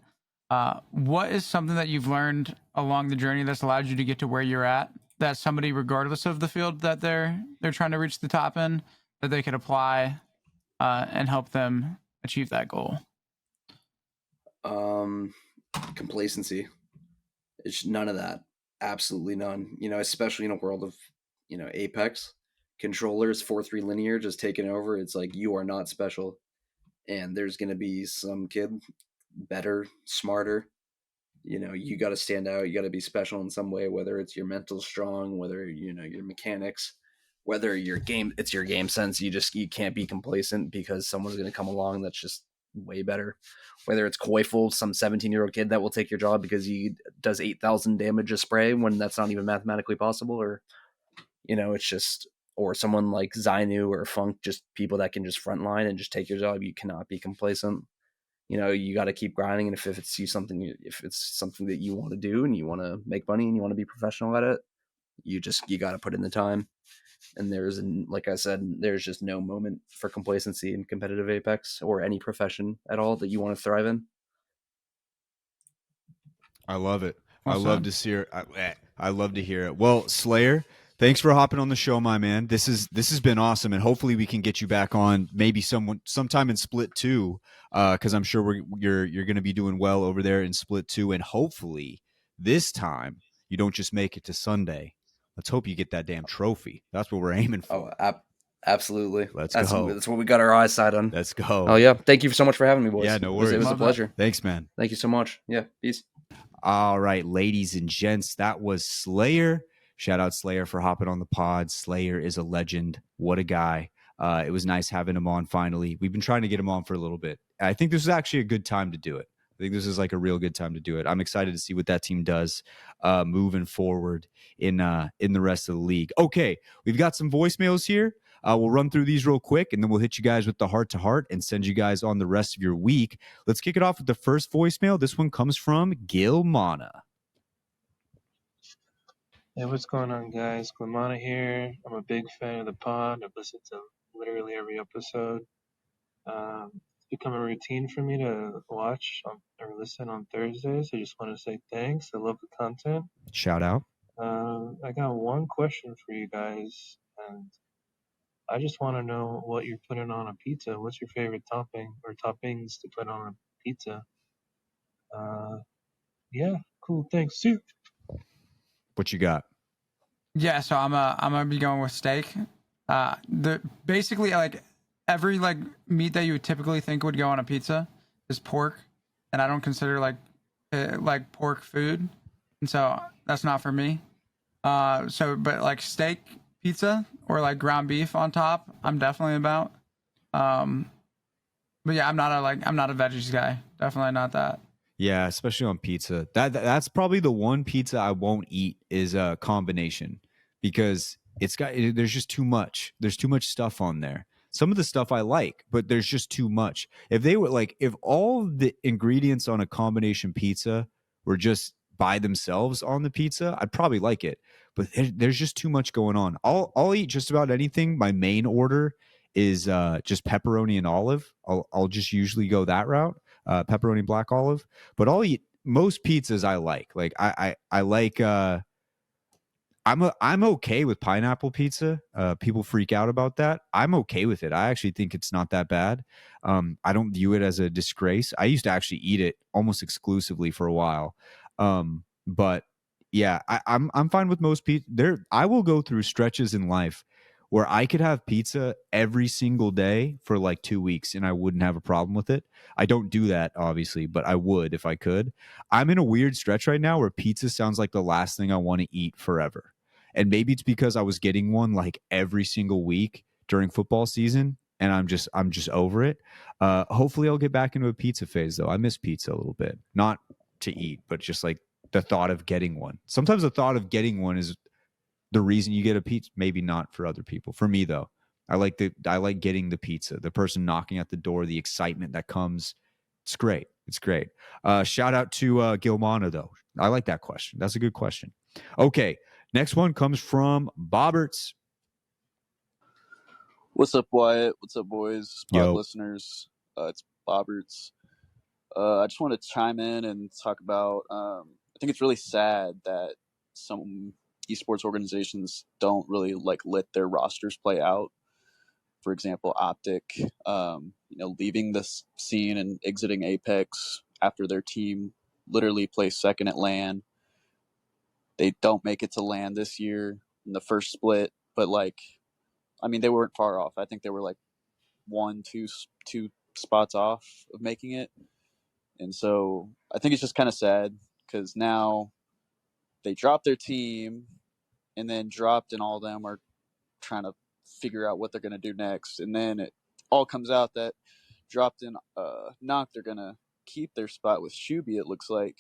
What is something that you've learned along the journey that's allowed you to get to where you're at, that somebody, regardless of the field that they're trying to reach the top in, that they could apply and help them achieve that goal? Complacency. It's none of that. Absolutely none. Especially in a world of, Apex controllers, 4-3 linear just taking over. It's like you are not special. And there's gonna be some kid better, smarter. You gotta stand out, you gotta be special in some way, whether it's your mental strong, whether your mechanics, whether it's your game sense. You can't be complacent because someone's gonna come along that's just way better. Whether it's Koifel, some 17-year-old kid that will take your job because he does 8,000 damage a spray when that's not even mathematically possible, or it's just, or someone like Zainu or Funk, just people that can just frontline and just take your job. You cannot be complacent. You got to keep grinding, and if if it's something that you want to do and you want to make money and you want to be professional at it, you got to put in the time. And like I said, there's just no moment for complacency in competitive Apex or any profession at all that you want to thrive in. I love it. I Well love said. to hear. I love to hear it. Well, Slayr, thanks for hopping on the show, my man. This has been awesome, and hopefully we can get you back on maybe sometime in Split 2, because I'm sure you're going to be doing well over there in Split 2, and hopefully this time you don't just make it to Sunday. Let's hope you get that damn trophy. That's what we're aiming for. Absolutely. Let's That's go. that's what we got our eyes set on. Let's go. Oh yeah, thank you so much for having me, boys. Yeah, no It worries. was a Love it. pleasure. Thanks, man. Thank you so much. Yeah, peace. All right, ladies and gents, that was Slayr. Shout out Slayr for hopping on the pod. Slayr is a legend. What a guy. It was nice having him on finally. We've been trying to get him on for a little bit. I think this is actually a good time to do it. I think this is like a real good time to do it. I'm excited to see what that team does moving forward in the rest of the league. Okay, we've got some voicemails here. We'll run through these real quick, and then we'll hit you guys with the heart-to-heart and send you guys on the rest of your week. Let's kick it off with the first voicemail. This one comes from Gil Mana. Hey, what's going on, guys? Glamana here. I'm a big fan of the pod. I've listened to literally every episode. It's become a routine for me to watch or listen on Thursdays. I just want to say thanks. I love the content. Shout out. I got one question for you guys, and I just want to know what you're putting on a pizza. What's your favorite topping or toppings to put on a pizza? Yeah, cool. Thanks. See you. What you got? Yeah, so I'm gonna be going with steak. The basically like every like meat that you would typically think would go on a pizza is pork, and I don't consider like pork food, and so that's not for me. But like steak pizza or like ground beef on top, I'm definitely about. But yeah, I'm not a veggies guy. Definitely not that. Yeah, especially on pizza. That's probably the one pizza I won't eat is a combination because there's just too much. There's too much stuff on there. Some of the stuff I like, but there's just too much. If all the ingredients on a combination pizza were just by themselves on the pizza, I'd probably like it. But there's just too much going on. I'll eat just about anything. My main order is just pepperoni and olive. I'll just usually go that route, pepperoni black olive. But I'll eat most pizzas I like. Like I like I'm okay with pineapple pizza. People freak out about that. I'm okay with it. I actually think it's not that bad. I don't view it as a disgrace. I used to actually eat it almost exclusively for a while. But yeah, I'm fine with most pizza. I will go through stretches in life where I could have pizza every single day for like 2 weeks and I wouldn't have a problem with it. I don't do that obviously, but I would if I could. I'm in a weird stretch right now where pizza sounds like the last thing I want to eat forever. And maybe it's because I was getting one like every single week during football season and I'm just over it. Hopefully I'll get back into a pizza phase though. I miss pizza a little bit. Not to eat, but just like the thought of getting one. Sometimes the thought of getting one is the reason you get a pizza. Maybe not for other people. For me though, I like getting the pizza, the person knocking at the door, the excitement that comes. It's great. It's great. Shout out to Gilmana though. I like that question. That's a good question. Okay, next one comes from Bobberts. What's up, Wyatt? What's up, boys? Pod Yo. listeners. It's Bobberts. I just want to chime in and talk about. I think it's really sad that some esports organizations don't really let their rosters play out. For example, Optic, leaving this scene and exiting Apex after their team literally placed second at LAN. They don't make it to LAN this year in the first split, but they weren't far off. I think they were like two spots off of making it. And so I think it's just kind of sad because now they dropped their team and then dropped and all of them are trying to figure out what they're going to do next. And then it all comes out that dropped in knock, they're gonna keep their spot with Shuby, it looks like.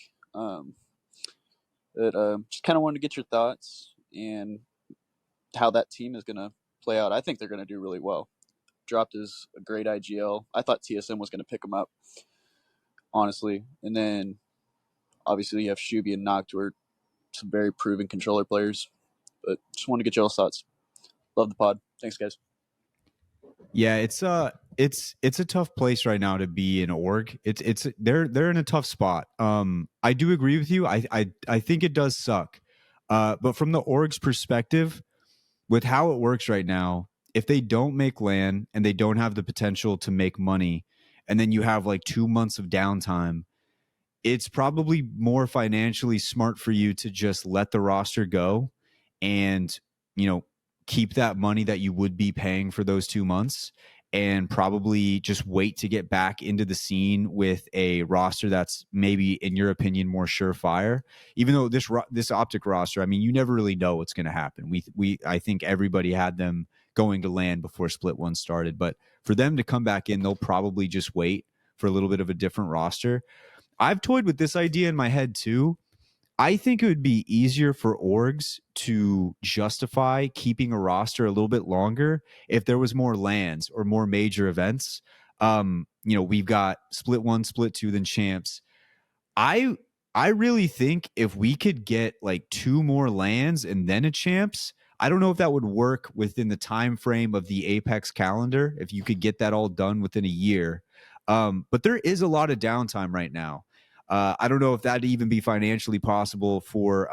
Just kind of wanted to get your thoughts and how that team is gonna play out. I think they're gonna do really well. Dropped is a great IGL. I thought TSM was gonna pick him up, honestly. And then obviously you have Shuby and Noct, who are some very proven controller players. But just want to get y'all's thoughts. Love the pod. Thanks, guys. Yeah, it's a tough place right now to be in org. They're in a tough spot. I do agree with you. I think it does suck. But from the org's perspective, with how it works right now, if they don't make LAN and they don't have the potential to make money, and then you have like 2 months of downtime, it's probably more financially smart for you to just let the roster go and, keep that money that you would be paying for those 2 months and probably just wait to get back into the scene with a roster that's maybe, in your opinion, more surefire. Even though this Optic roster, I mean, you never really know what's going to happen. I think everybody had them going to LAN before Split 1 started, but for them to come back in, they'll probably just wait for a little bit of a different roster. I've toyed with this idea in my head too. I think it would be easier for orgs to justify keeping a roster a little bit longer if there was more LANs or more major events. We've got Split 1, Split 2, then Champs. I really think if we could get like 2 more LANs and then a Champs, I don't know if that would work within the time frame of the Apex calendar, if you could get that all done within a year. But there is a lot of downtime right now. I don't know if that'd even be financially possible for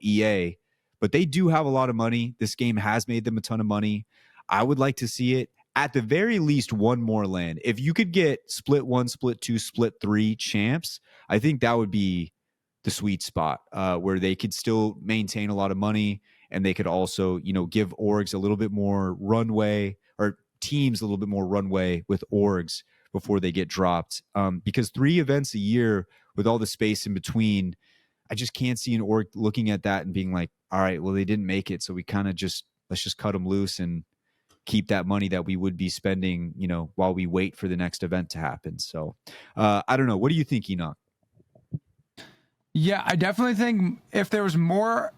EA, but they do have a lot of money. This game has made them a ton of money. I would like to see it at the very least one more LAN. If you could get Split 1, Split 2, Split 3 Champs, I think that would be the sweet spot where they could still maintain a lot of money and they could also, give orgs a little bit more runway, or teams a little bit more runway with orgs before they get dropped. Because 3 events a year with all the space in between, I just can't see an org looking at that and being like, all right, well, they didn't make it, so we kind of let's just cut them loose and keep that money that we would be spending, while we wait for the next event to happen. So I don't know. What do you think, Enoch? Yeah, I definitely think if there was more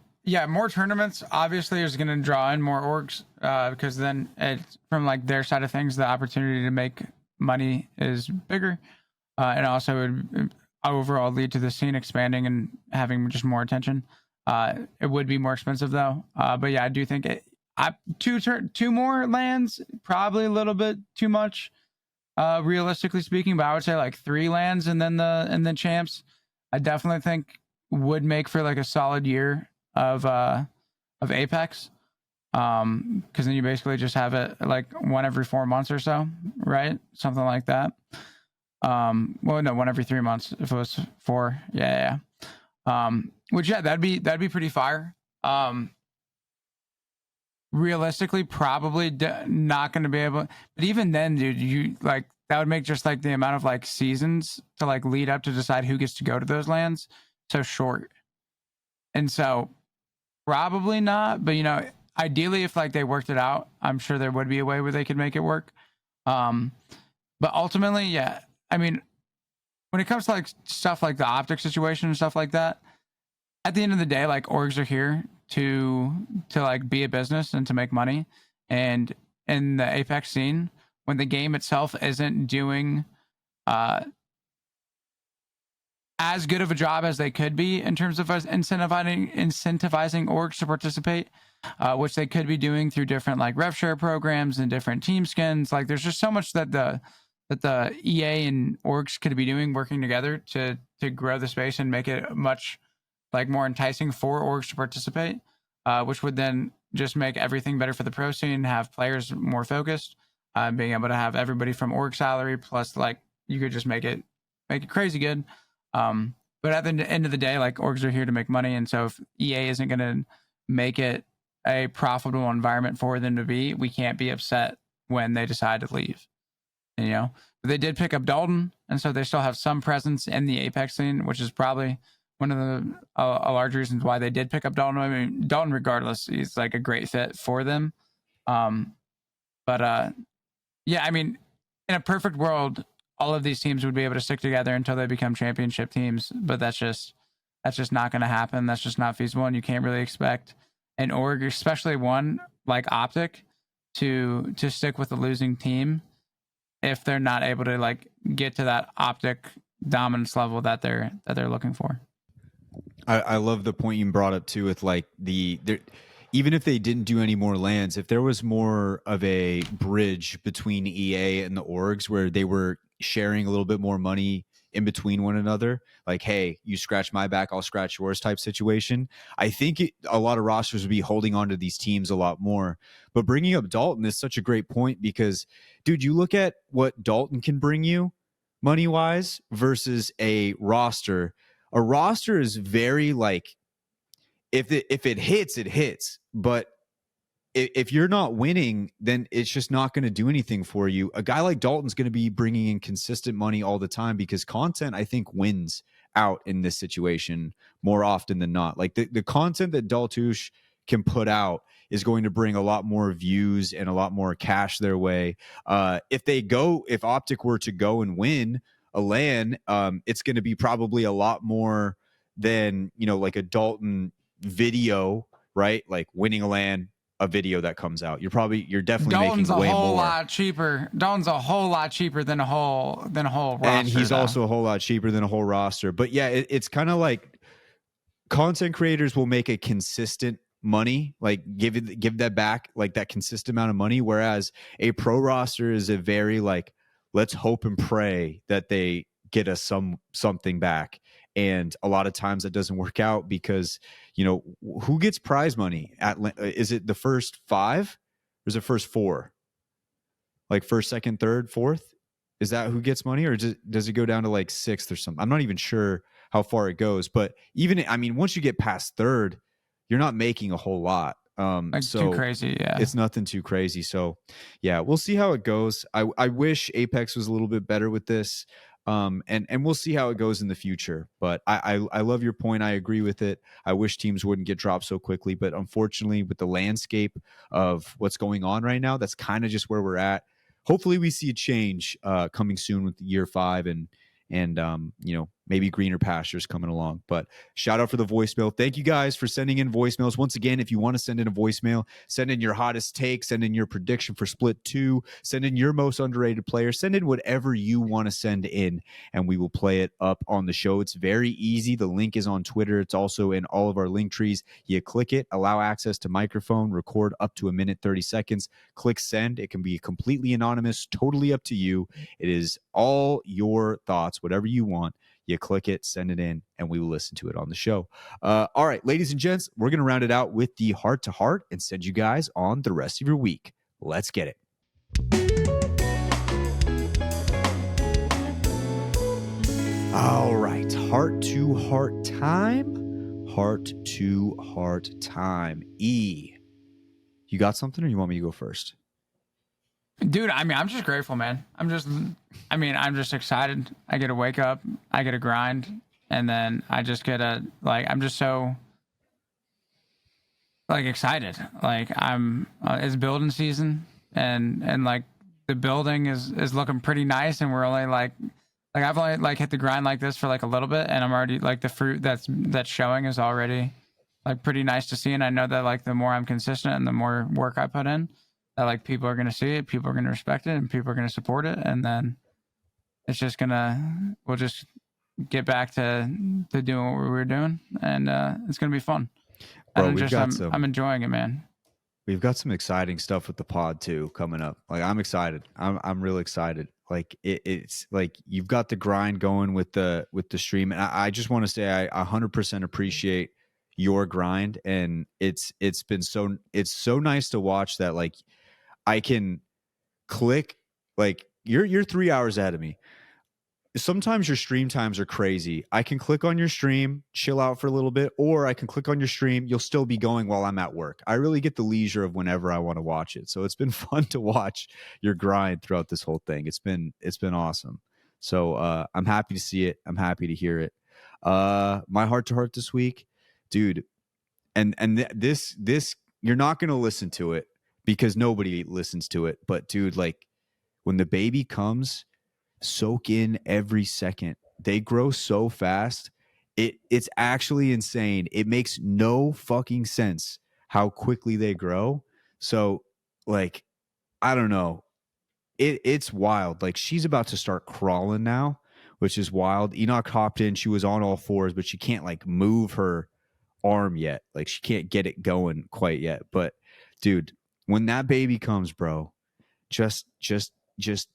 tournaments, obviously is going to draw in more orgs because then it's from like their side of things, the opportunity to make money is bigger, and also would overall lead to the scene expanding and having just more attention. It would be more expensive though, but yeah, I do think two more LANs probably a little bit too much, realistically speaking. But I would say like 3 LANs and then Champs, I definitely think would make for like a solid year of Apex. Because then you basically just have it like one every 4 months or so, right? Something like that. Well, no, one every 3 months if it was 4. Yeah. Which that'd be pretty fire. Realistically, probably not going to be able. But even then, dude, you like that would make just like the amount of like seasons to like lead up to decide who gets to go to those lands so short. And so probably not, but ideally if like they worked it out, I'm sure there would be a way where they could make it work. But ultimately, yeah, I mean, when it comes to like stuff like the Optic situation and stuff like that, at the end of the day, like orgs are here to like be a business and to make money. And in the Apex scene, when the game itself isn't doing as good of a job as they could be in terms of incentivizing orgs to participate, which they could be doing through different like rev share programs and different team skins. Like there's just so much that the EA and orgs could be doing, working together to grow the space and make it much like more enticing for orgs to participate, which would then just make everything better for the pro scene, have players more focused, being able to have everybody from org salary plus like you could just make it crazy good. But at the end of the day, like orgs are here to make money, and so if EA isn't going to make it a profitable environment for them to be, we can't be upset when they decide to leave. But they did pick up Dalton, and so they still have some presence in the Apex scene, which is probably one of the a large reasons why they did pick up Dalton. I mean, Dalton, regardless, he's like a great fit for them. Yeah, I mean, in a perfect world, all of these teams would be able to stick together until they become championship teams. But that's just not going to happen. That's just not feasible, and you can't really expect an org, especially one like Optic, to stick with a losing team if they're not able to like get to that Optic dominance level that they're looking for. I love the point you brought up too with like even if they didn't do any more lands, if there was more of a bridge between EA and the orgs where they were sharing a little bit more money in between one another, like, hey, you scratch my back, I'll scratch yours type situation, I think a lot of rosters would be holding on to these teams a lot more. But bringing up Dalton is such a great point because, dude, you look at what Dalton can bring you money-wise versus a roster. A roster is very like, if it hits, it hits. But if you're not winning, then it's just not going to do anything for you. A guy like Dalton's going to be bringing in consistent money all the time because content, I think, wins out in this situation more often than not. Like the content that Daltouche can put out is going to bring a lot more views and a lot more cash their way. If Optic were to go and win a LAN, it's going to be probably a lot more than, like a Dalton video, right? Like winning a LAN, a video that comes out. You're definitely Dalton's making way more. Dalton's a whole lot cheaper than a whole roster. And he's also a whole lot cheaper than a whole roster. But yeah, it's kind of like content creators will make a consistent money, like give that back, like that consistent amount of money. Whereas a pro roster is a very like, let's hope and pray that they get us something back. And a lot of times that doesn't work out because, who gets prize money is it the first 5 or is it first 4? Like first, second, third, fourth? Is that who gets money, or does it go down to like 6th or something? I'm not even sure how far it goes, but once you get past 3rd, you're not making a whole lot. Too crazy, yeah. It's nothing too crazy. So yeah, we'll see how it goes. I wish Apex was a little bit better with this. And we'll see how it goes in the future. But I love your point. I agree with it. I wish teams wouldn't get dropped so quickly. But unfortunately, with the landscape of what's going on right now, that's kind of just where we're at. Hopefully we see a change coming soon with year 5 and maybe greener pastures coming along. But shout out for the voicemail. Thank you guys for sending in voicemails. Once again, if you want to send in a voicemail, send in your hottest take, send in your prediction for Split 2, send in your most underrated player, send in whatever you want to send in, and we will play it up on the show. It's very easy. The link is on Twitter. It's also in all of our link trees. You click it, allow access to microphone, record up to 1:30 seconds, click send. It can be completely anonymous, totally up to you. It is all your thoughts, whatever you want. You click it, send it in, and we will listen to it on the show. All right, ladies and gents, we're going to round it out with the heart to heart and send you guys on the rest of your week. Let's get it. All right, heart to heart time. Heart to heart time. E, you got something, or you want me to go first? Dude, I'm just grateful, man. I'm just excited. I get to wake up, I get to grind, and then I just get to I'm just so excited. It's building season, and like the building is looking pretty nice, and we're only I've only hit the grind like this for a little bit, and I'm already the fruit that's showing is already pretty nice to see. And I know that the more I'm consistent and the more work I put in, that people are gonna see it, people are gonna respect it, and people are gonna support it, and then it's just we'll just get back to doing what we were doing, and it's gonna be fun. Bro, and I'm enjoying it, man. We've got some exciting stuff with the pod too coming up. I'm excited. I'm real excited. It's you've got the grind going with the stream, and I just want to say I 100% appreciate your grind, and it's so nice to watch that. I can click, you're 3 hours ahead of me. Sometimes your stream times are crazy. I can click on your stream, chill out for a little bit, or I can click on your stream. You'll still be going while I'm at work. I really get the leisure of whenever I want to watch it. So it's been fun to watch your grind throughout this whole thing. It's been awesome. So I'm happy to see it. I'm happy to hear it. My heart to heart this week, dude. This you're not going to listen to it because nobody listens to it. But dude, when the baby comes, soak in every second. They grow so fast. It's actually insane. It makes no fucking sense how quickly they grow. So, like, I don't know. It's wild. Like, she's about to start crawling now, which is wild. Enoch hopped in. She was on all fours, but she can't like move her arm yet. Like, she can't get it going quite yet. But dude, when that baby comes, bro, just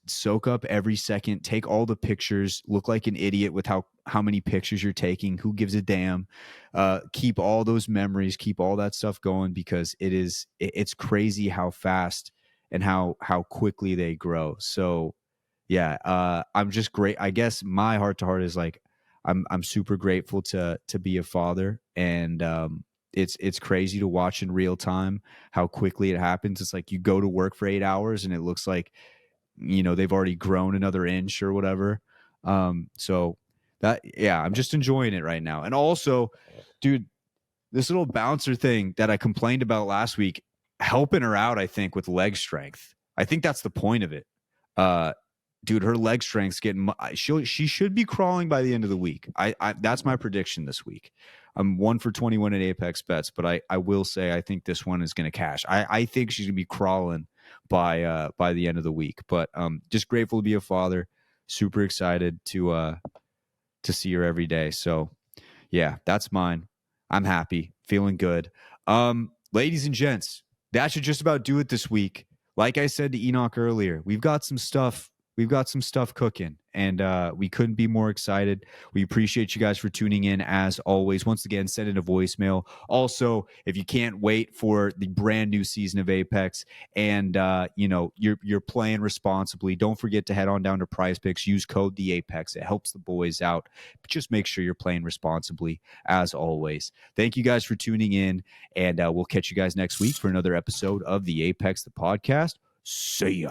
soak up every second, take all the pictures, look like an idiot with how many pictures you're taking. Who gives a damn? Keep all those memories, keep all that stuff going, because it's crazy how fast and how quickly they grow. So yeah, I'm just great. I guess my heart to heart is like, I'm super grateful to be a father, and it's crazy to watch in real time how quickly it happens. It's like you go to work for 8 hours and it looks like, they've already grown another inch or whatever. So that, yeah, I'm just enjoying it right now. And also, dude, this little bouncer thing that I complained about last week, helping her out, I think, with leg strength. I think that's the point of it. Dude, her leg strength's getting. She should be crawling by the end of the week. I that's my prediction this week. I'm 1 for 21 at Apex bets, but I will say I think this one is going to cash. I think she's going to be crawling by the end of the week. But just grateful to be a father. Super excited to see her every day. So yeah, that's mine. I'm happy, feeling good. Ladies and gents, that should just about do it this week. Like I said to Enoch earlier, we've got some stuff cooking, and we couldn't be more excited. We appreciate you guys for tuning in as always. Once again, send in a voicemail. Also, if you can't wait for the brand new season of Apex, and you're playing responsibly, don't forget to head on down to Prize Picks. Use code the Apex. It helps the boys out. But just make sure you're playing responsibly as always. Thank you guys for tuning in, and we'll catch you guys next week for another episode of the Apex the podcast. See ya.